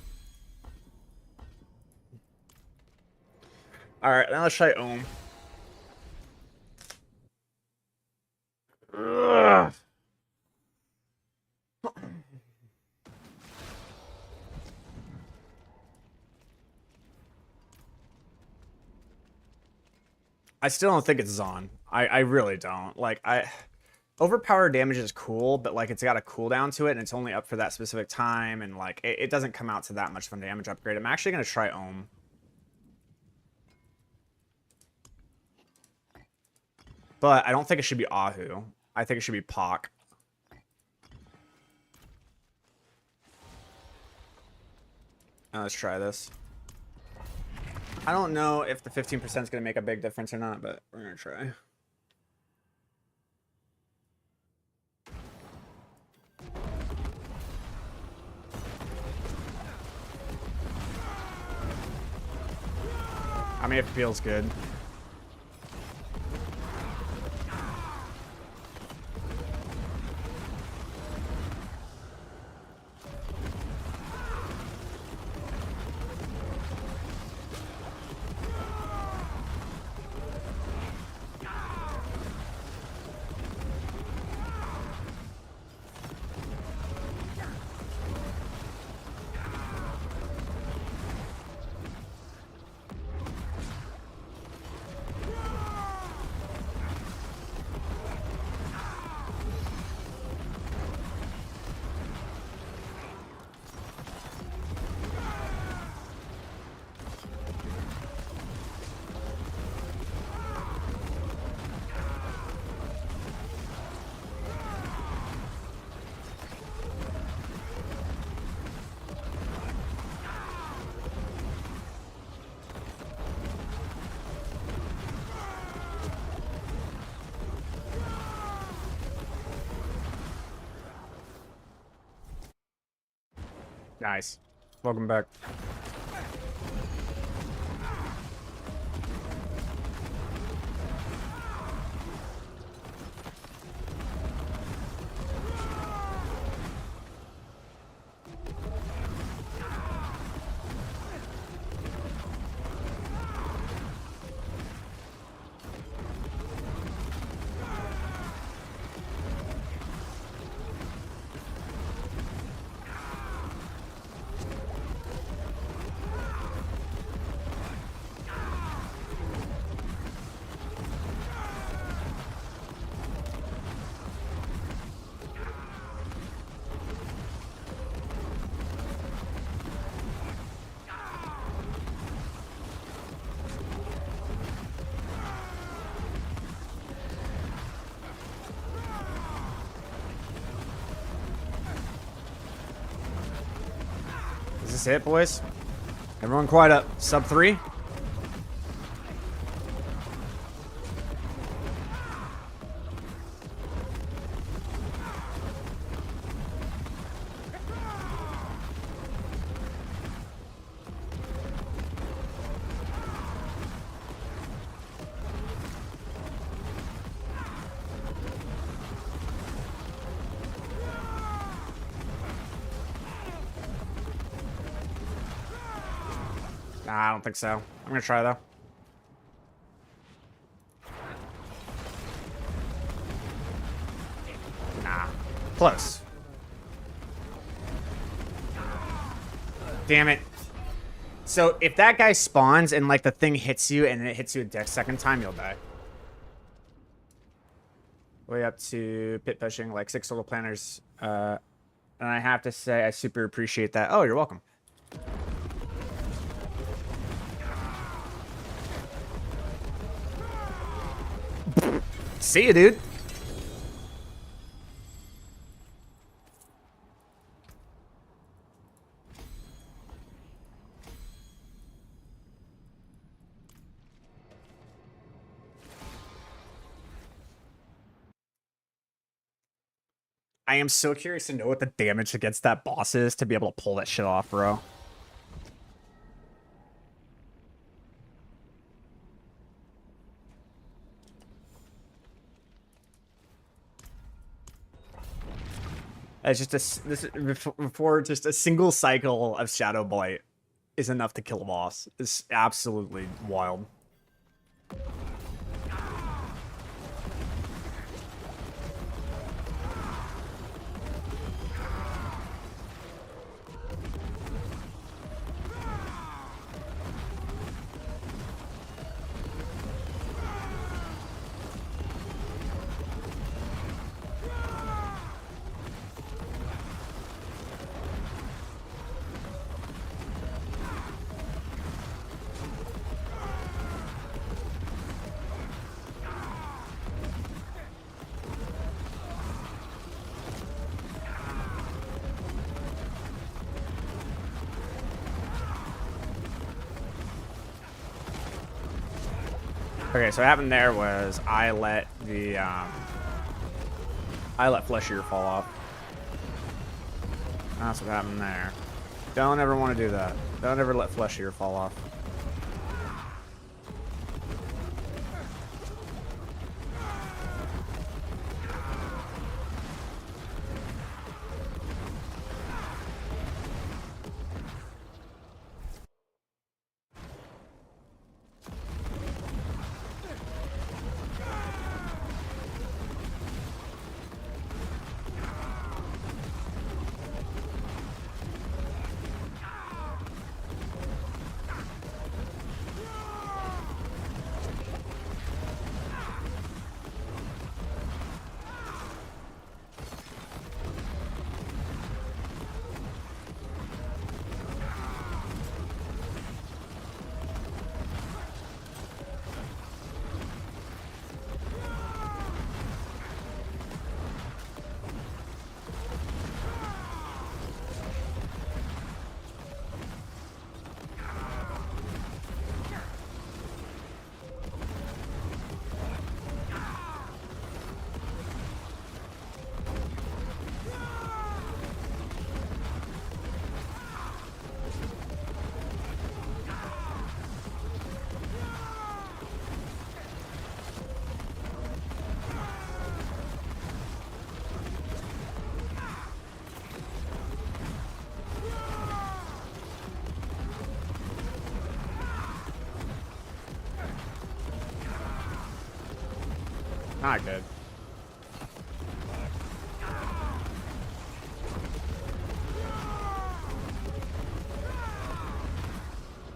Alright, now let's try Ohm. Ugh. I still don't think it's Zon. I really don't. Like, overpowered damage is cool, but like it's got a cooldown to it and it's only up for that specific time, and like it doesn't come out to that much of a damage upgrade. I'm actually gonna try Ohm. But I don't think it should be Ahu. I think it should be Pak. Now let's try this. I don't know if the 15% is going to make a big difference or not, but we're going to try. I mean, it feels good. Nice. Welcome back. Is this it, boys? Everyone quiet up. Sub 3? Nah, I don't think so. I'm gonna try though. Nah. Close. Damn it. So if that guy spawns and like the thing hits you and it hits you a deck second time, you'll die. Way up to pit pushing, like 6 total planners. And I have to say I super appreciate that. Oh, you're welcome. See you, dude. I am so curious to know what the damage against that boss is to be able to pull that shit off, bro. It's just before just a single cycle of Shadow Blight is enough to kill a boss. It's absolutely wild. Okay, so what happened there was I let Fleshier fall off. That's what happened there. Don't ever want to do that. Don't ever let Fleshier fall off. Not good.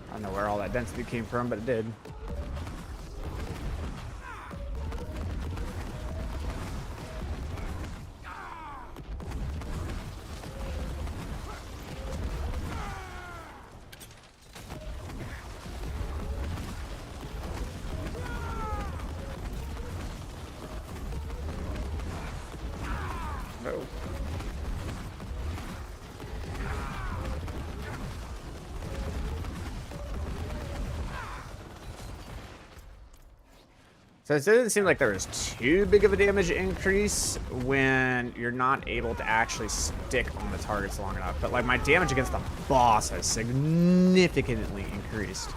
I don't know where all that density came from, but it did. Oh. So it didn't seem like there was too big of a damage increase when you're not able to actually stick on the targets long enough. But like my damage against the boss has significantly increased.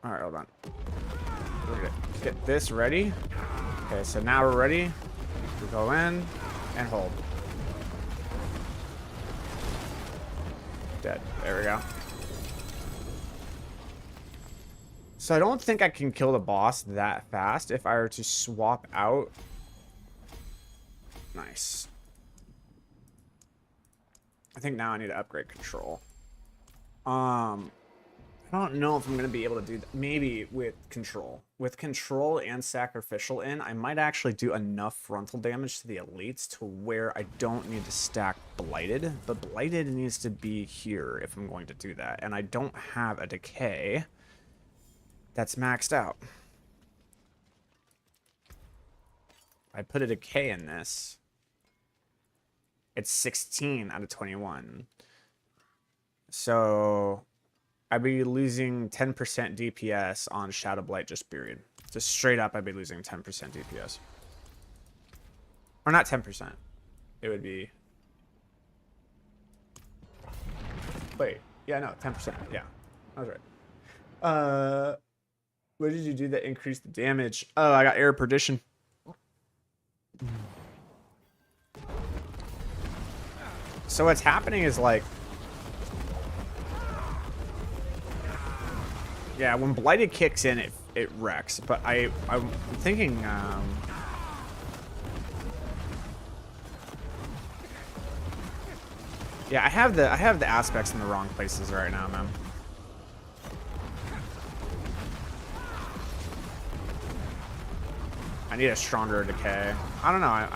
All right, hold on. We're gonna get this ready. Okay, so now we're ready. We go in and hold. Dead. There we go. So I don't think I can kill the boss that fast if I were to swap out. Nice. I think now I need to upgrade control. I don't know if I'm going to be able to do that. Maybe with control. With control and sacrificial in, I might actually do enough frontal damage to the elites to where I don't need to stack blighted. But blighted needs to be here if I'm going to do that. And I don't have a decay that's maxed out. I put a decay in this. It's 16 out of 21. So I'd be losing 10% DPS on Shadow Blight just period. Just straight up, I'd be losing 10% DPS. Or not 10%. It would be... Wait. Yeah, no, 10%. Yeah. I was right. What did you do that increased the damage? Oh, I got Heir Perdition. So what's happening is like... Yeah, when Blighted kicks in, it wrecks. But I'm thinking... Yeah, I have the aspects in the wrong places right now, man. I need a stronger decay. I don't know.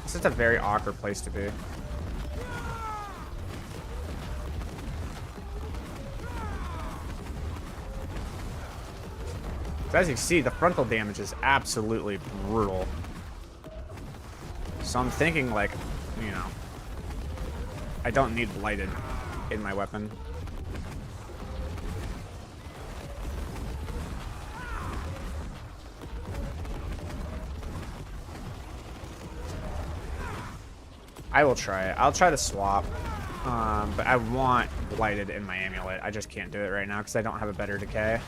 It's just a very awkward place to be. So as you see, the frontal damage is absolutely brutal. So I'm thinking, like, you know, I don't need blighted in my weapon. I will try it. I'll try to swap. But I want blighted in my amulet. I just can't do it right now because I don't have a better decay.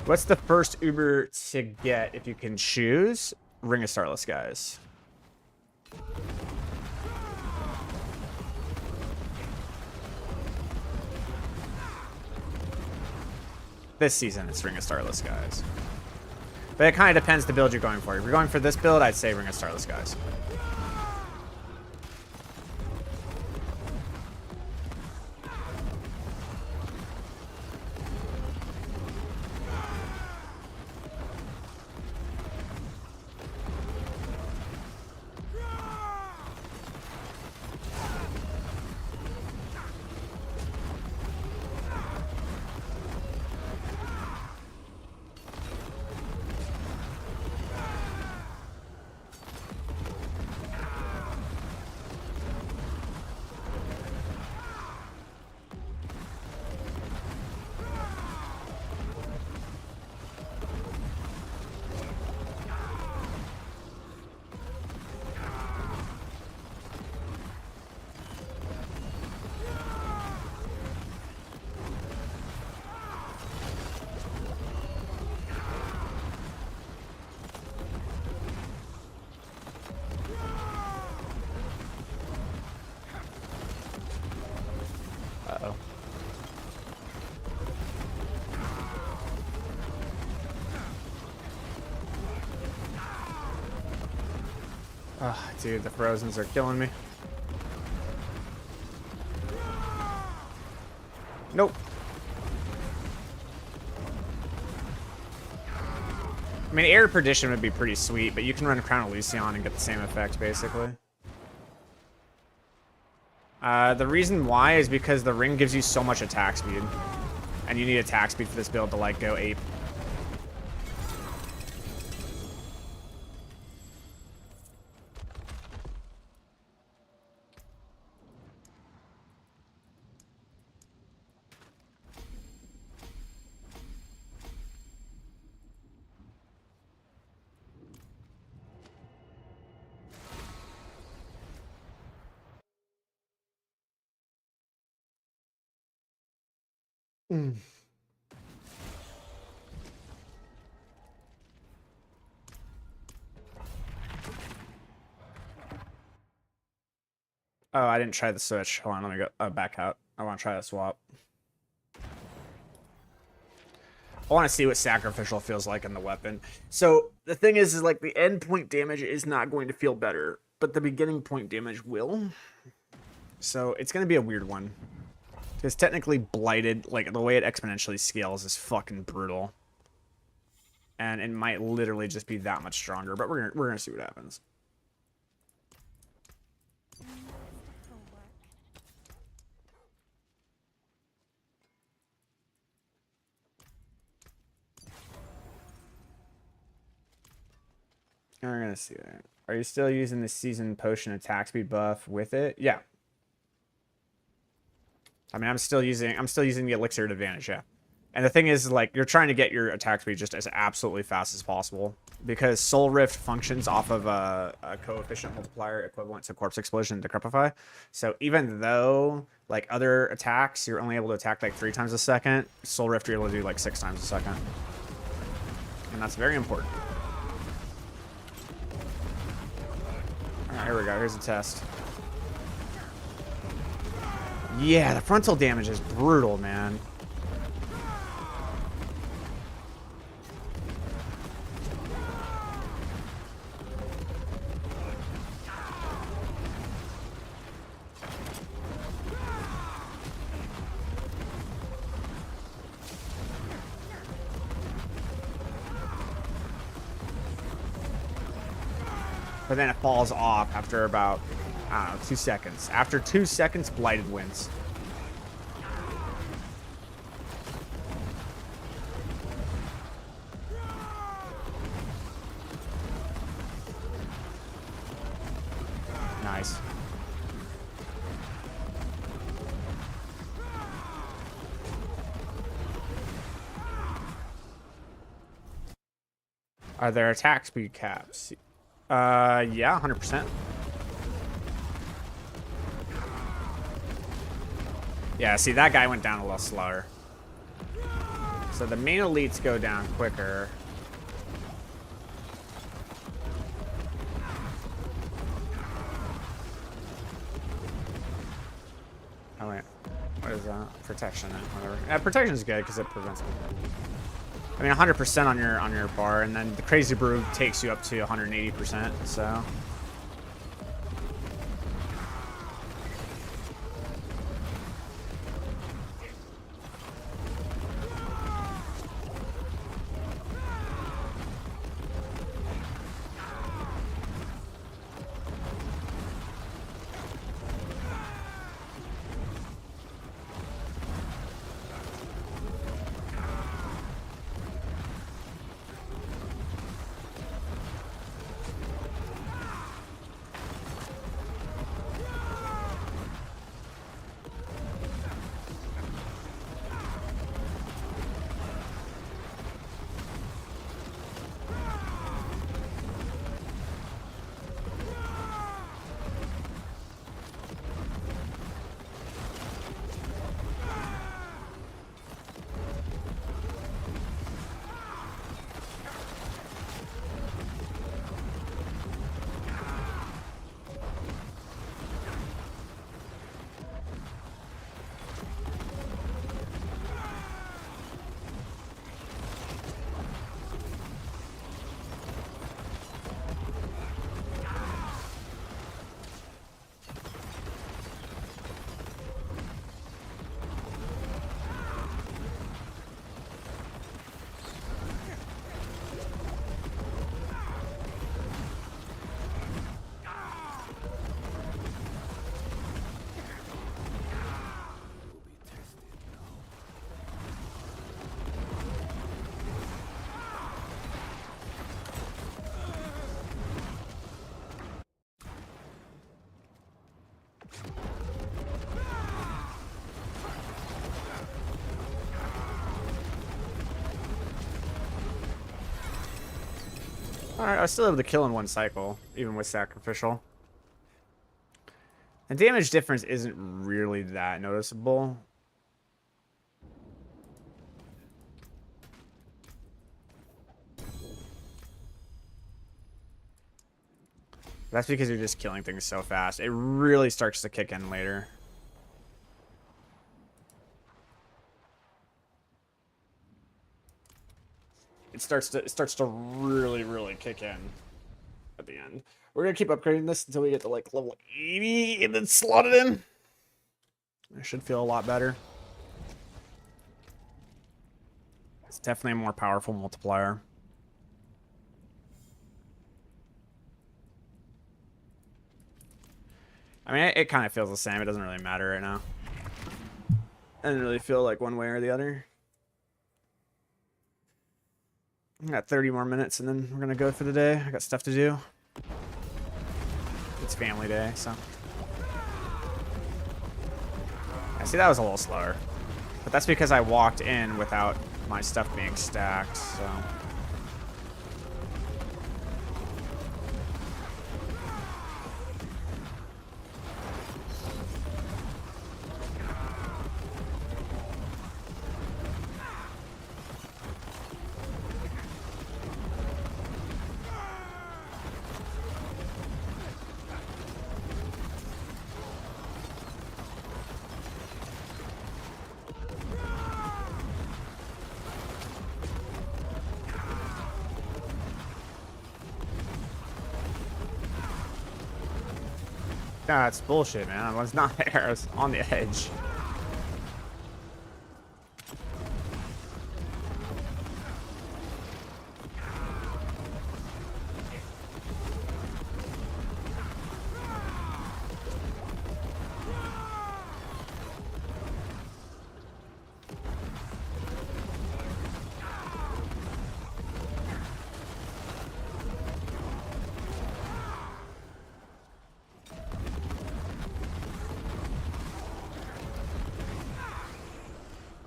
What's the first Uber to get if you can choose? Ring of Starless Skies. This season, it's Ring of Starless Skies. But it kind of depends the build you're going for. If you're going for this build, I'd say Ring of Starless Skies. Uh-oh. Ah, dude, the Frozens are killing me. Nope. I mean, Heir Perdition would be pretty sweet, but you can run Crown of Lucion and get the same effect, basically. The reason why is because the ring gives you so much attack speed. And you need attack speed for this build to, like, go ape. Oh, I didn't try the switch. Hold on, let me go back out. I want to try the swap. I want to see what sacrificial feels like in the weapon. So the thing is like the end point damage is not going to feel better, but the beginning point damage will. So it's going to be a weird one. Because technically blighted, like the way it exponentially scales is fucking brutal. And it might literally just be that much stronger, but we're gonna see what happens. We're gonna see that. Are you still using the season potion attack speed buff with it? Yeah. I mean, I'm still using the elixir at advantage, yeah. And the thing is, like, you're trying to get your attack speed just as absolutely fast as possible because Soul Rift functions off of a coefficient multiplier equivalent to Corpse Explosion and Decrepify. So even though, like, other attacks, you're only able to attack, like, 3 times a second, Soul Rift, you're able to do, like, 6 times a second. And that's very important. Alright, here we go. Here's a test. Yeah, the frontal damage is brutal, man. But then it falls off after about, I don't know, 2 seconds. After 2 seconds, Blighted wins. Nice. Are there attack speed caps? Yeah, 100%. Yeah, see, that guy went down a little slower. So the main elites go down quicker. Oh, wait. What is that? Protection, whatever. Yeah, protection is good because it prevents me. I mean, 100% on your bar, and then the Crazy Brew takes you up to 180%, so... Alright, I was still able to kill in one cycle, even with sacrificial. The damage difference isn't really that noticeable. That's because you're just killing things so fast. It really starts to kick in later. It starts to really kick in at the end. We're gonna keep upgrading this until we get to like level 80 and then slot it in. I should feel a lot better. It's definitely a more powerful multiplier. I mean, it kind of feels the same. It doesn't really matter right now. I didn't really feel like one way or the other. I got 30 more minutes and then we're gonna go for the day. I got stuff to do. It's family day, so. I see that was a little slower. But that's because I walked in without my stuff being stacked, so. Nah, it's bullshit, man. I was not there. I was on the edge.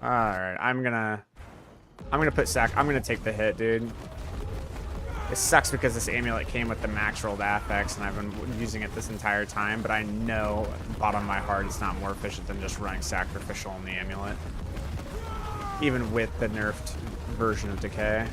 Alright, I'm gonna take the hit, dude. It sucks because this amulet came with the max rolled affix and I've been using it this entire time, but I know bottom of my heart it's not more efficient than just running sacrificial on the amulet. Even with the nerfed version of decay.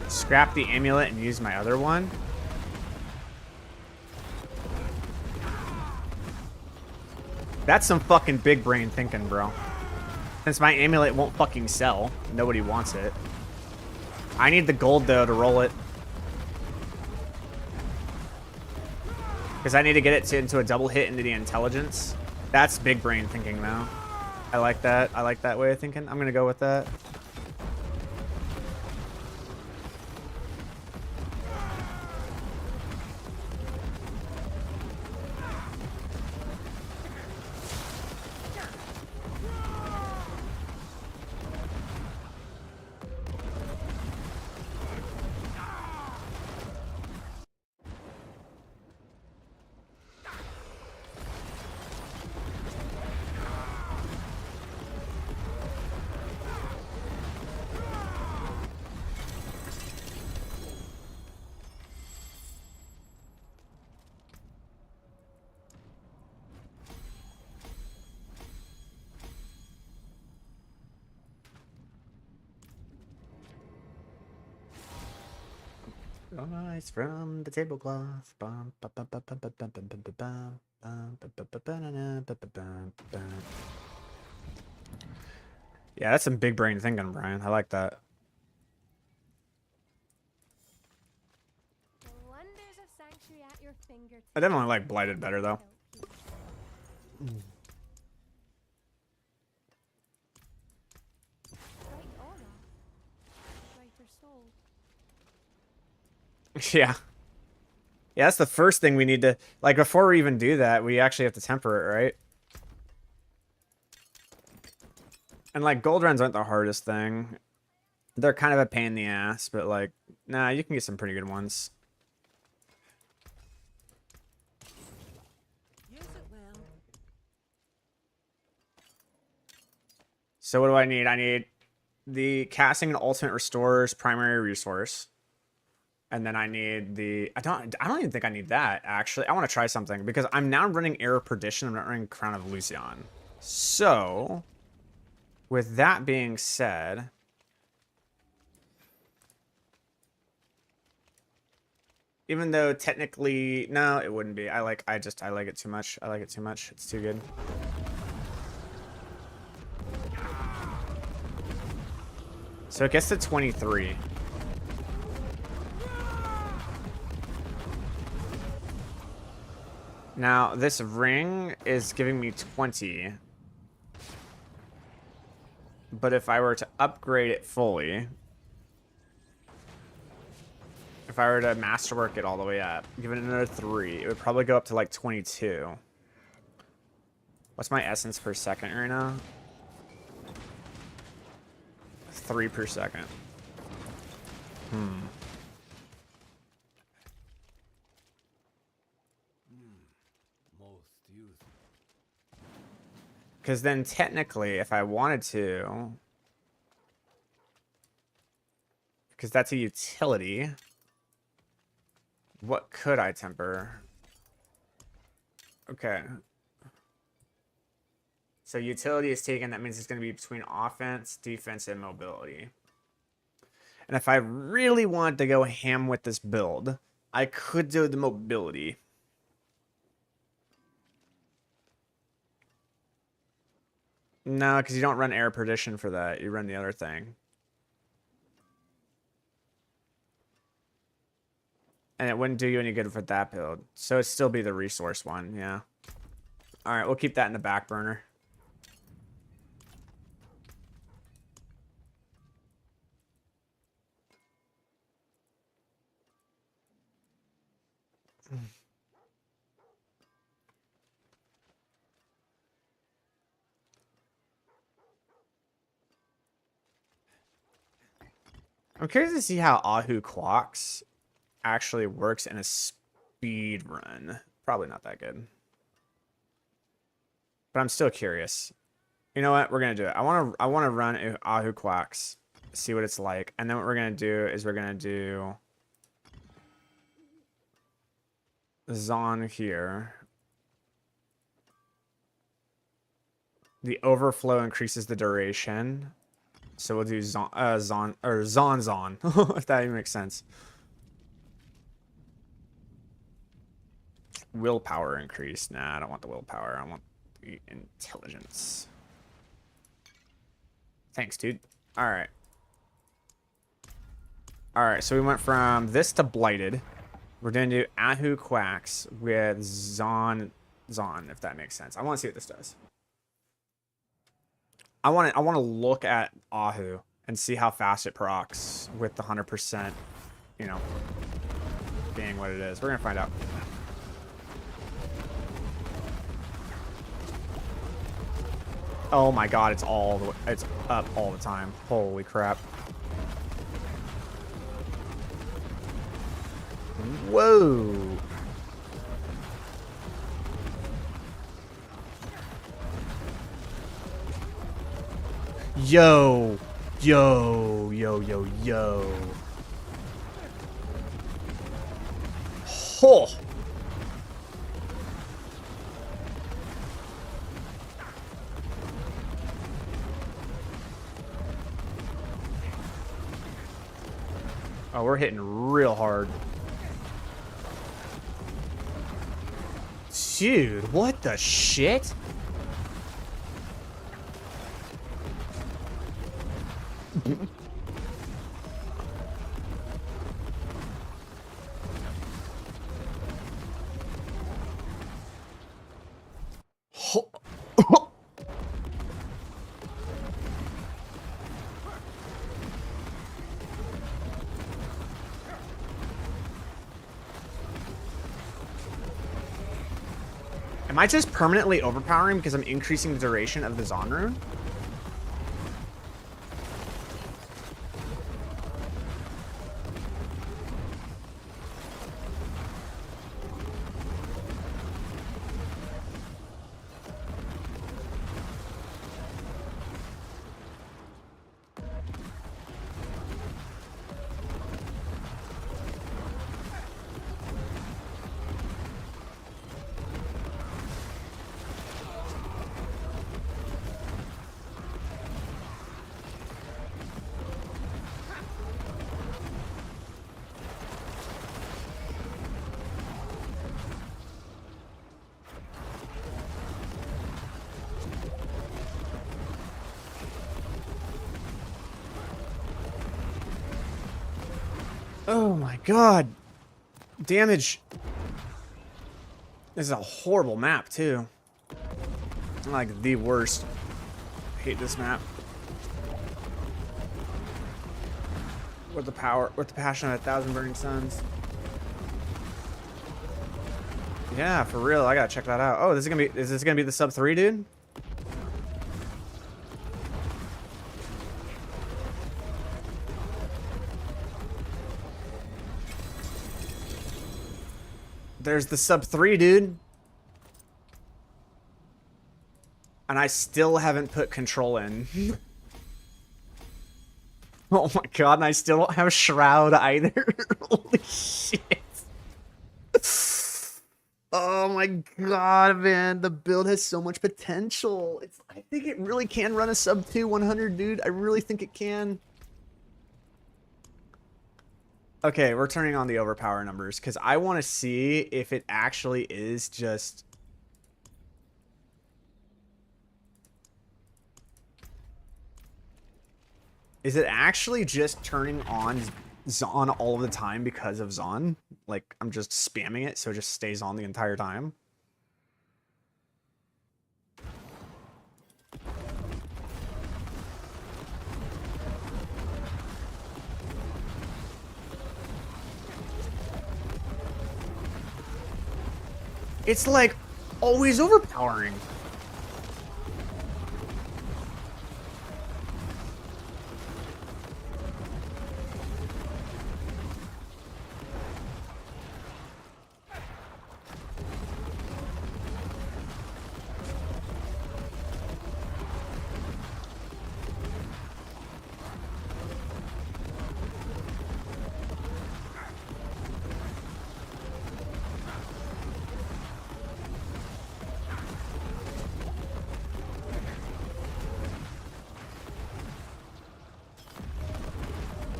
Scrap the amulet and use my other one. That's some fucking big brain thinking, bro. Since my amulet won't fucking sell, nobody wants it. I need the gold though to roll it. Because I need to get it into a double hit into the intelligence. That's big brain thinking though. I like that. I like that way of thinking. I'm gonna go with that. Ice from the tablecloth. Yeah, that's some big brain thinking, Brian. I like that. The wonders of sanctuary at your fingertips. I definitely like Blighted better, though. Bright aura. Brighter soul. Yeah. Yeah, that's the first thing we need to... Like, before we even do that, we actually have to temper it, right? And, like, gold runs aren't the hardest thing. They're kind of a pain in the ass, but, like, nah, you can get some pretty good ones. Use it well. So what do I need? I need the casting and ultimate restorers primary resource. And then I need the... I don't even think I need that, actually. I want to try something, because I'm now running Heir of Perdition. I'm not running Crown of Lucian. So, with that being said... Even though technically... No, it wouldn't be. I like it too much. I like it too much. It's too good. So it gets to 23. Now, this ring is giving me 20. But if I were to upgrade it fully... If I were to masterwork it all the way up, give it another 3, it would probably go up to like 22. What's my essence per second right now? 3 per second. Most useful. Because then technically, if I wanted to... Because that's a utility... What could I temper? Okay. So utility is taken. That means it's going to be between offense, defense, and mobility. And if I really wanted to go ham with this build, I could do the mobility. No, because you don't run Heir Perdition for that. You run the other thing. And it wouldn't do you any good for that build. So it'd still be the resource one, yeah. Alright, we'll keep that in the back burner. I'm curious to see how Ahu Quox actually works in a speed run. Probably not that good. But I'm still curious. You know what? We're gonna do it. I wanna run Ahu Quax, see what it's like, and then what we're gonna do is we're gonna do Zon here. The overflow increases the duration. So we'll do Zon, if that even makes sense. Willpower increase. Nah, I don't want the willpower. I want the intelligence. Thanks, dude. All right. All right, so we went from this to Blighted. We're going to do Ahu Quacks with Zon, if that makes sense. I want to see what this does. I want to look at Ahu and see how fast it procs with the 100%, you know, being what it is. We're going to find out. Oh my god, it's up all the time. Holy crap. Whoa. Yo. Yo. Yo, yo, yo. Oh. Oh, we're hitting real hard. Dude, what the shit? Am I just permanently overpowering because I'm increasing the duration of the Zon rune? Oh my god. Damage. This is a horrible map, too. Like, the worst. I hate this map. With the power, with the passion of 1,000 burning suns. Yeah, for real, I gotta check that out. Oh, this is gonna be the sub 3, dude? There's the sub 3, dude. And I still haven't put control in. Oh my god, and I still don't have Shroud either. Holy shit. Oh my god, man. The build has so much potential. I think it really can run a sub 2 100, dude. I really think it can. Okay, we're turning on the overpower numbers because I want to see if it actually is just... Is it actually just turning on Zon all of the time because of Zon? Like, I'm just spamming it so it just stays on the entire time? It's like always overpowering.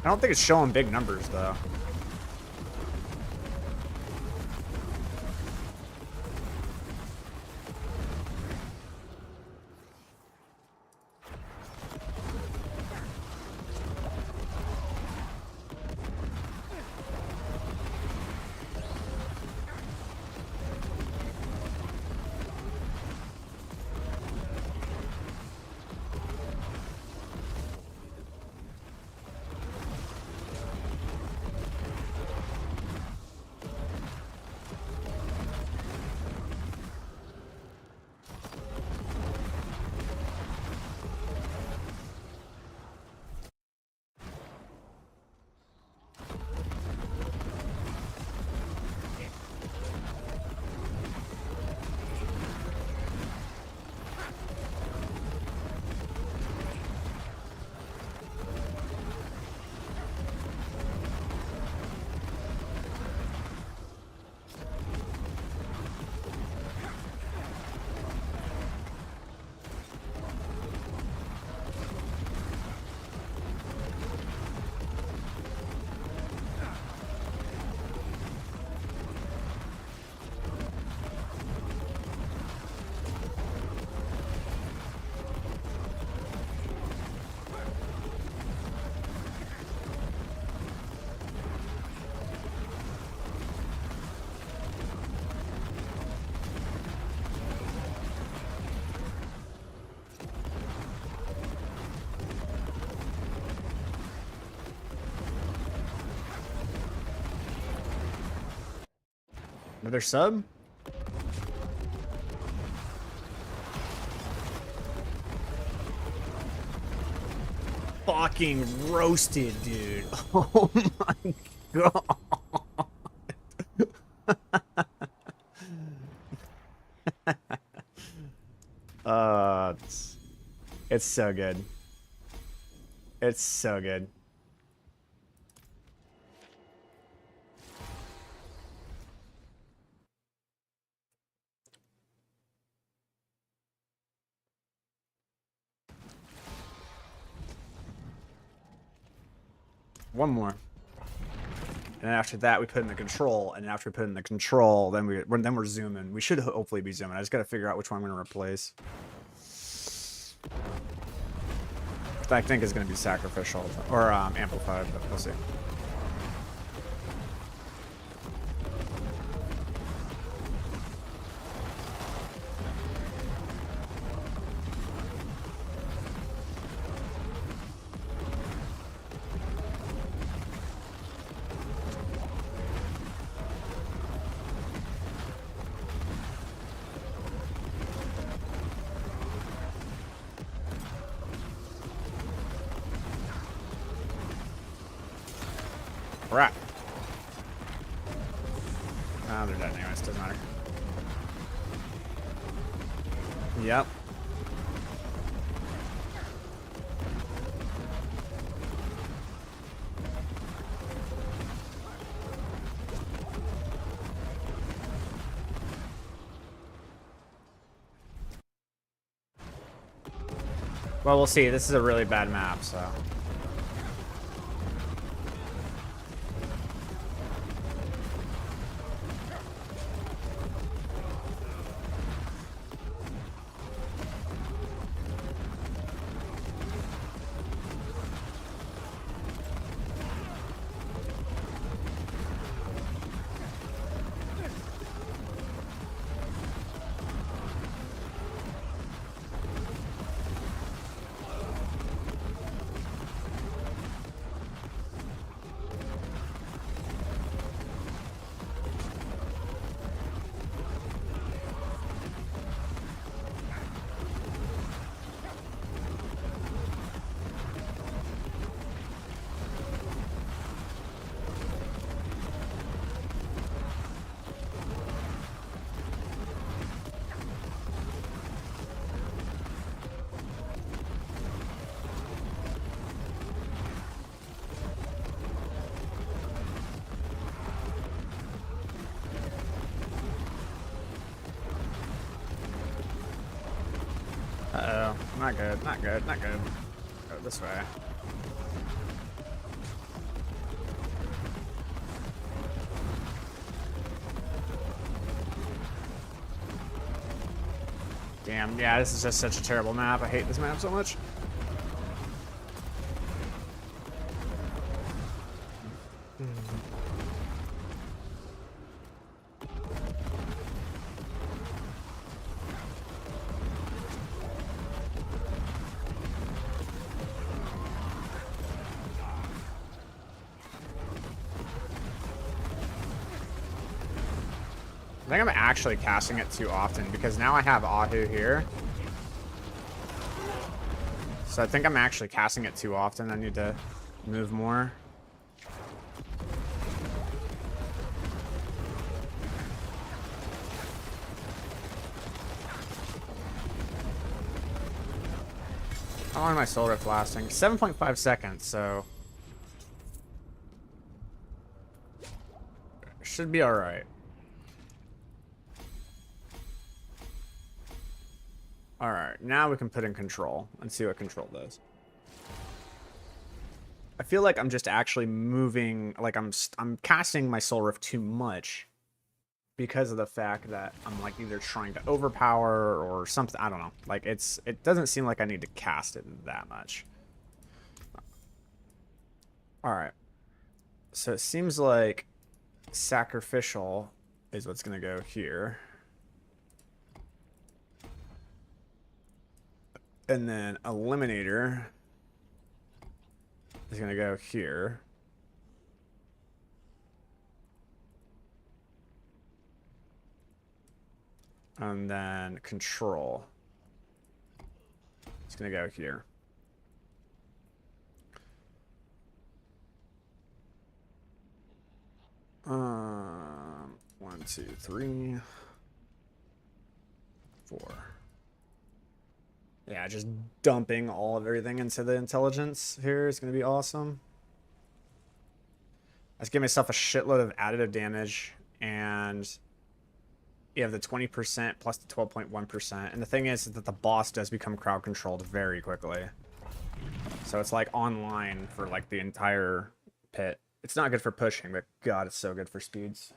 I don't think it's showing big numbers, though. Another sub? Fucking roasted, dude. Oh my god. It's so good. It's so good. One more. And after that, we put in the control. And after we put in the control, then we're zooming. We should hopefully be zooming. I just got to figure out which one I'm going to replace. I think is going to be sacrificial or amplified, but we'll see. Crap. Oh, they're dead anyways, doesn't matter. Yep. Well, we'll see. This is a really bad map, so. Uh-oh. Not good, not good, not good. Go this way. Damn, yeah, this is just such a terrible map. I hate this map so much. I think I'm actually casting it too often because now I have Ahu here. So I think I'm actually casting it too often. I need to move more. How long am my soul rift lasting? 7.5 seconds, so should be alright. Alright, now we can put in control and see what control does. I feel like I'm just actually moving, like I'm casting my soul rift too much because of the fact that I'm like either trying to overpower or something. I don't know. Like it doesn't seem like I need to cast it that much. Alright. So it seems like sacrificial is what's going to go here. And then eliminator is going to go here. And then control. It's gonna go here. One, two, three, four. Yeah, just dumping all of everything into the intelligence here is gonna be awesome. Let's give myself a shitload of additive damage, and you have the 20% plus the 12.1%. And the thing is that the boss does become crowd controlled very quickly. So it's like online for like the entire pit. It's not good for pushing, but God, it's so good for speeds.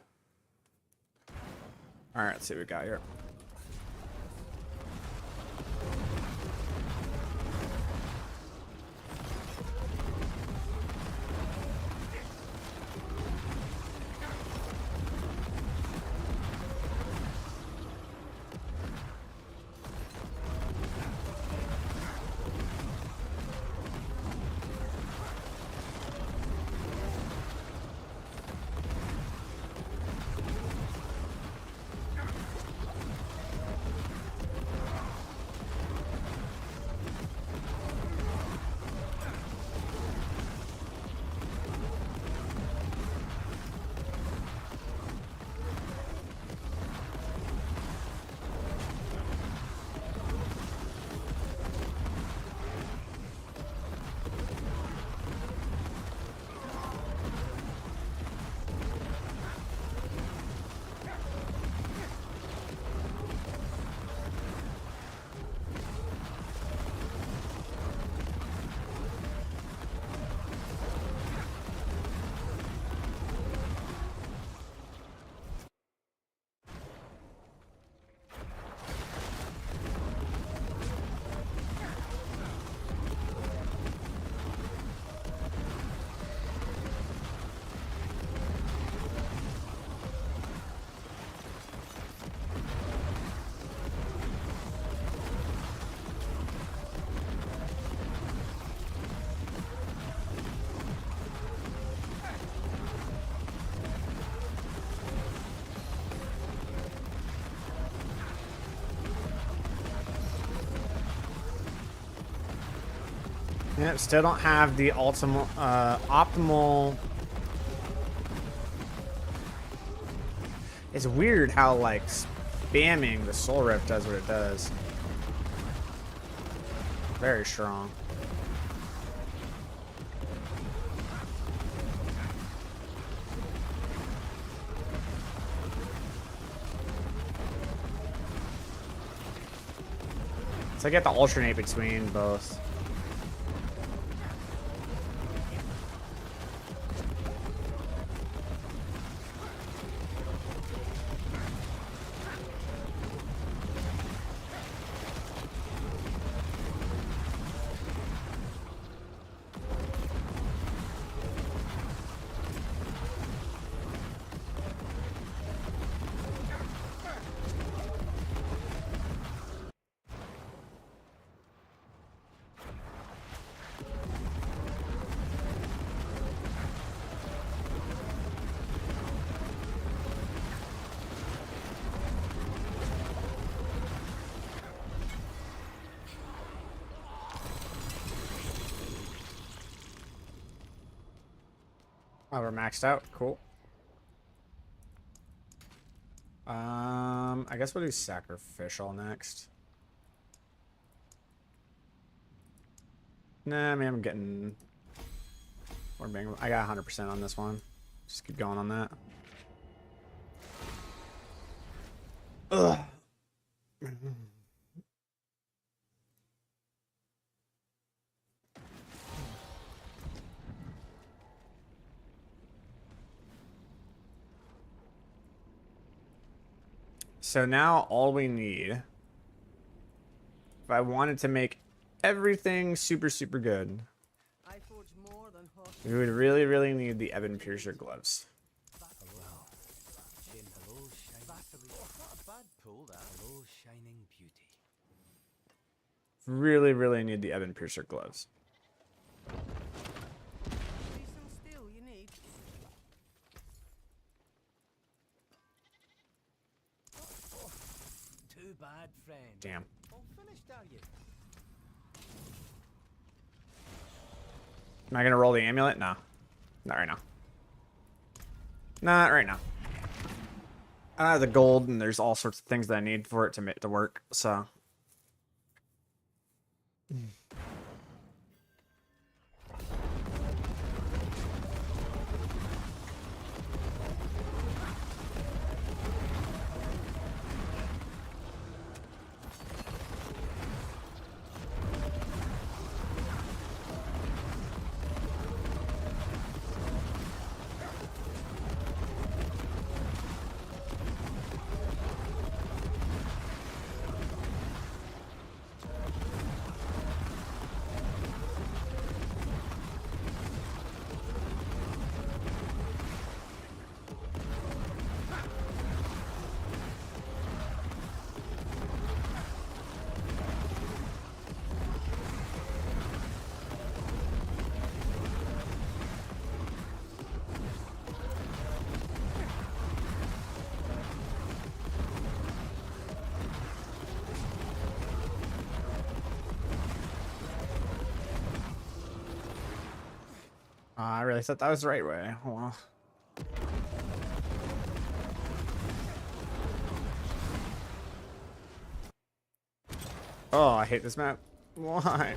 All right, let's see what we got here. Yep, still don't have the optimal. It's weird how like spamming the Soul Rift does what it does. Very strong. So I get to alternate between both. Oh, we're maxed out. Cool. I guess we'll do sacrificial next. Nah, I mean, I'm getting... I got 100% on this one. Just keep going on that. Ugh. So now all we need, if I wanted to make everything super, super good, I forge more than horses. we would really, really need the Ebon Piercer gloves. Really, really need the Ebon Piercer gloves. Decent steel you need. too bad, friend. Damn. All finished, are you? Am I gonna roll the amulet? No. Not right now. Not right now. I have the gold, and there's all sorts of things that I need for it to make to work. So. I really thought that was the right way. Oh, well. Oh, I hate this map. Why?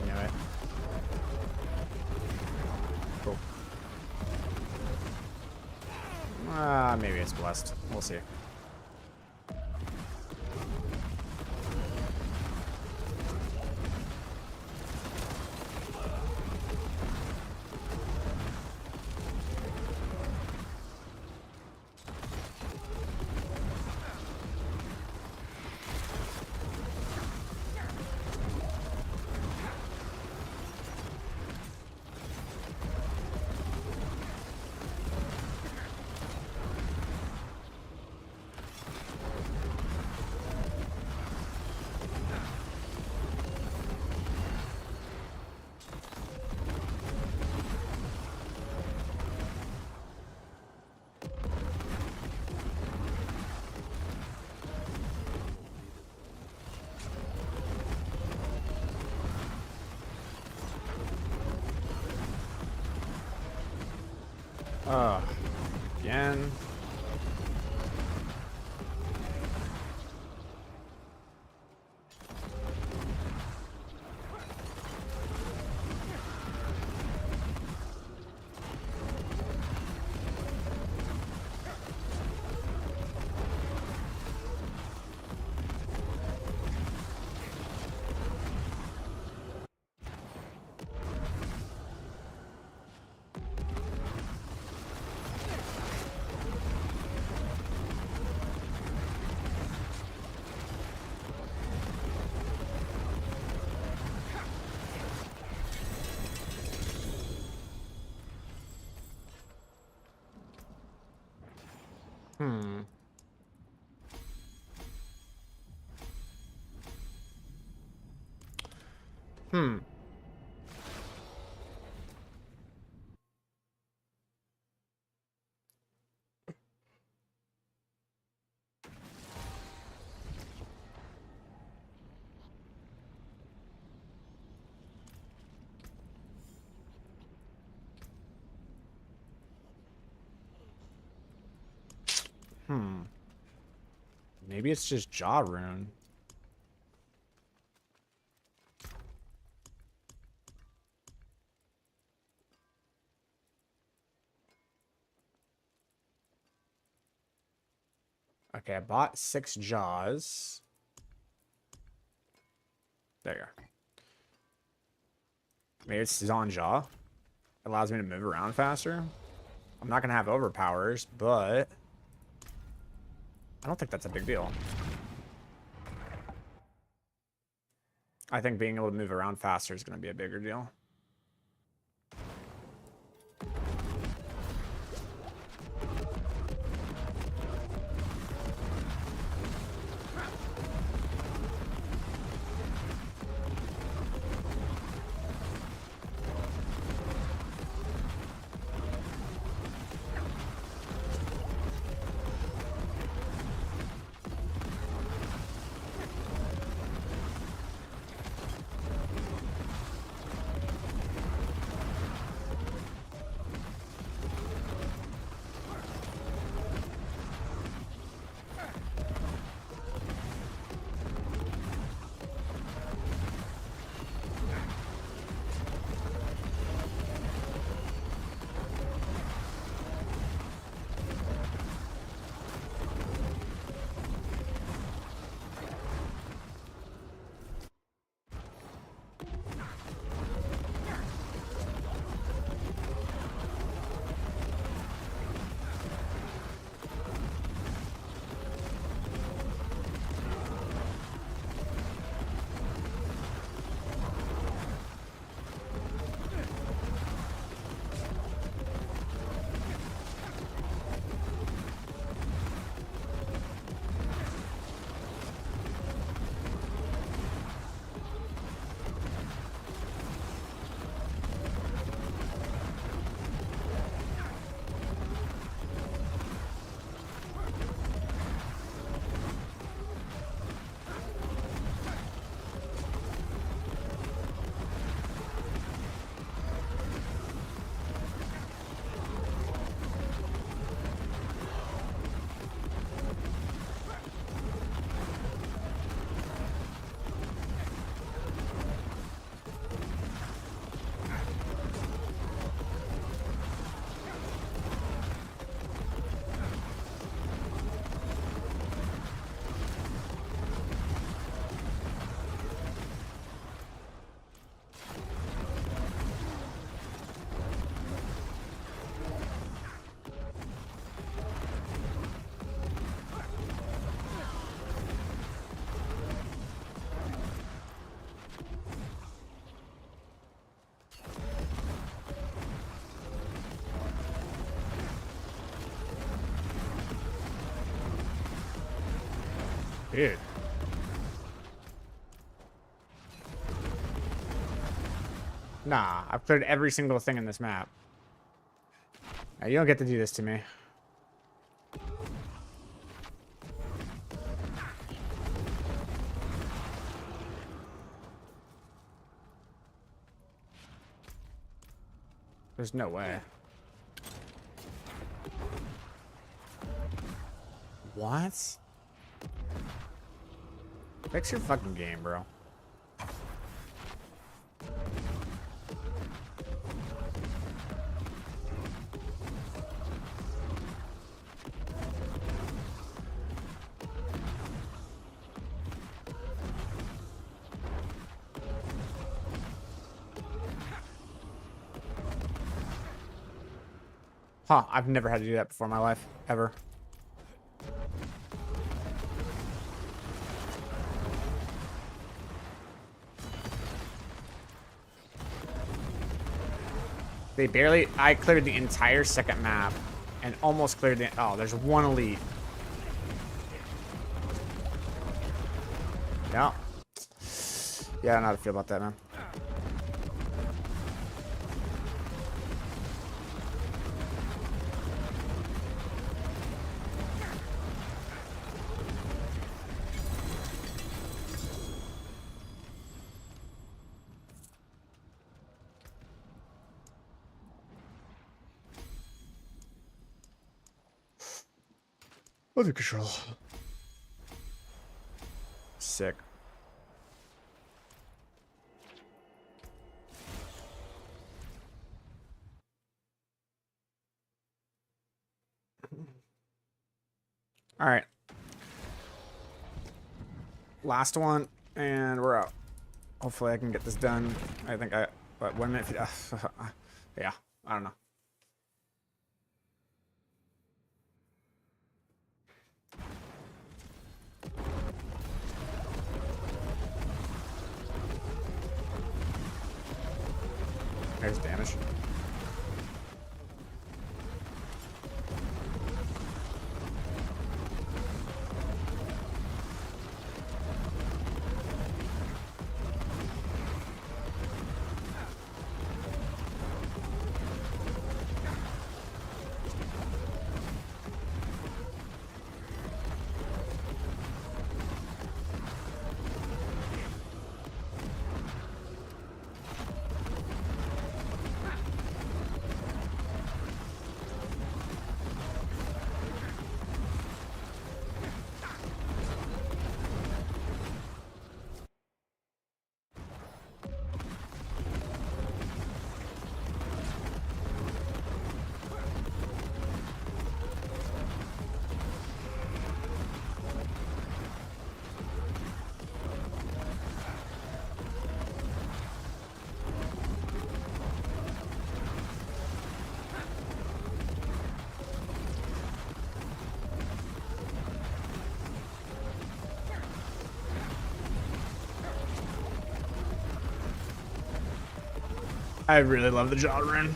Knew it. Cool. Maybe it's blessed. We'll see. Oh, again. Hmm. Hmm. Hmm. Maybe it's just jaw rune. Okay, I bought 6 jaws. There you go. Maybe it's on jaw. Allows me to move around faster. I'm not gonna have overpowers, but I don't think that's a big deal. I think being able to move around faster is gonna be a bigger deal. Dude. Nah, I've cleared every single thing in this map. Now, you don't get to do this to me. There's no way. What? Fix your fucking game, bro. Huh, I've never had to do that before in my life, ever. They barely... I cleared the entire second map and almost cleared the... Oh, there's one elite. Yeah. Yeah, I don't know how to feel about that, man. Under control. Sick. All right. Last one, and we're out. Hopefully I can get this done. I think I... What, 1 minute? Yeah, I don't know. There's damage. I really love the jaw rune.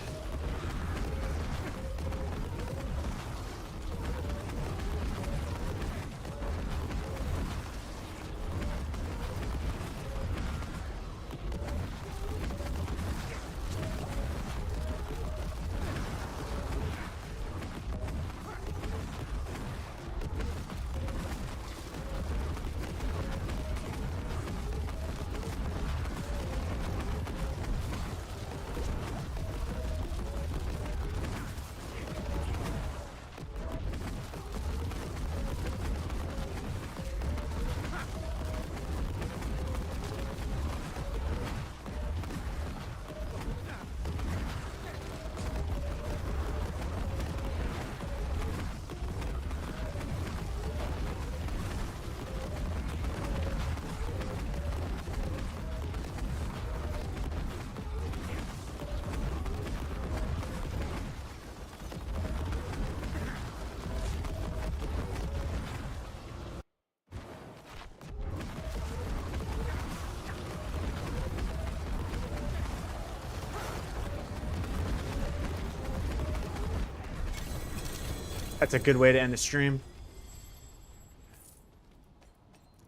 That's a good way to end the stream.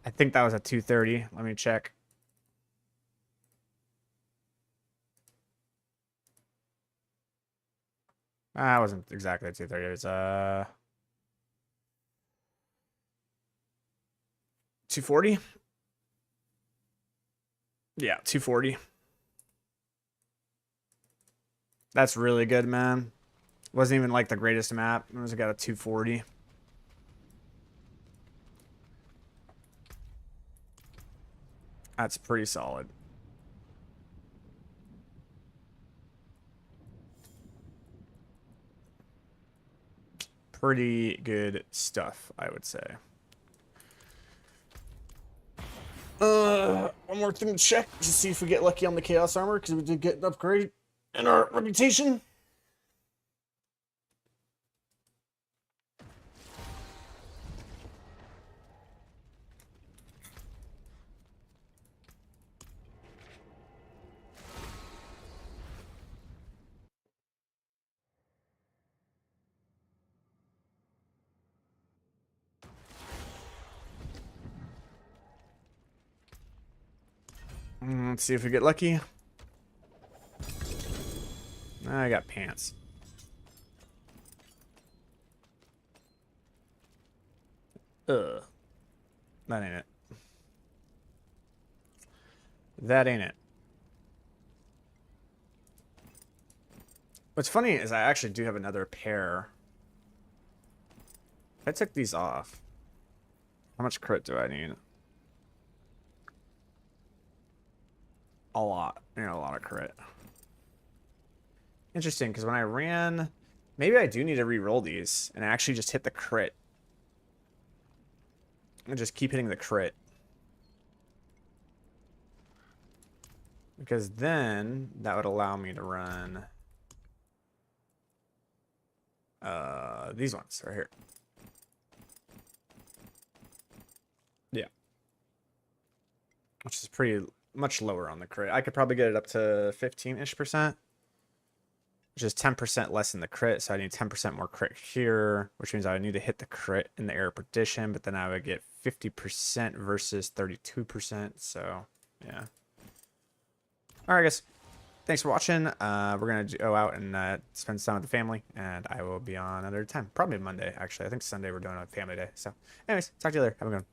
I think that was at 230. Let me check. It wasn't exactly at 230. It was 240. Yeah, 240. That's really good, man. Wasn't even like the greatest map. It was got a 240. That's pretty solid. Pretty good stuff, I would say. One more thing to check to see if we get lucky on the Chaos Armor, because we did get an upgrade in our reputation. Let's see if we get lucky. I got pants. Ugh. That ain't it. That ain't it. What's funny is I actually do have another pair. If I took these off, how much crit do I need? A lot. I need a lot of crit. Interesting, because when I ran... Maybe I do need to re-roll these and actually just hit the crit. And just keep hitting the crit. Because then that would allow me to run these ones right here. Yeah. Which is pretty much lower on the crit. I could probably get it up to 15-ish%. Which is 10% less than the crit, so I need 10% more crit here, which means I would need to hit the crit in the Heir Perdition, but then I would get 50% versus 32%, so yeah. Alright guys, thanks for watching. We're going to go out and spend some time with the family, and I will be on another time. Probably Monday, actually. I think Sunday we're doing a family day, so anyways, talk to you later. Have a good one.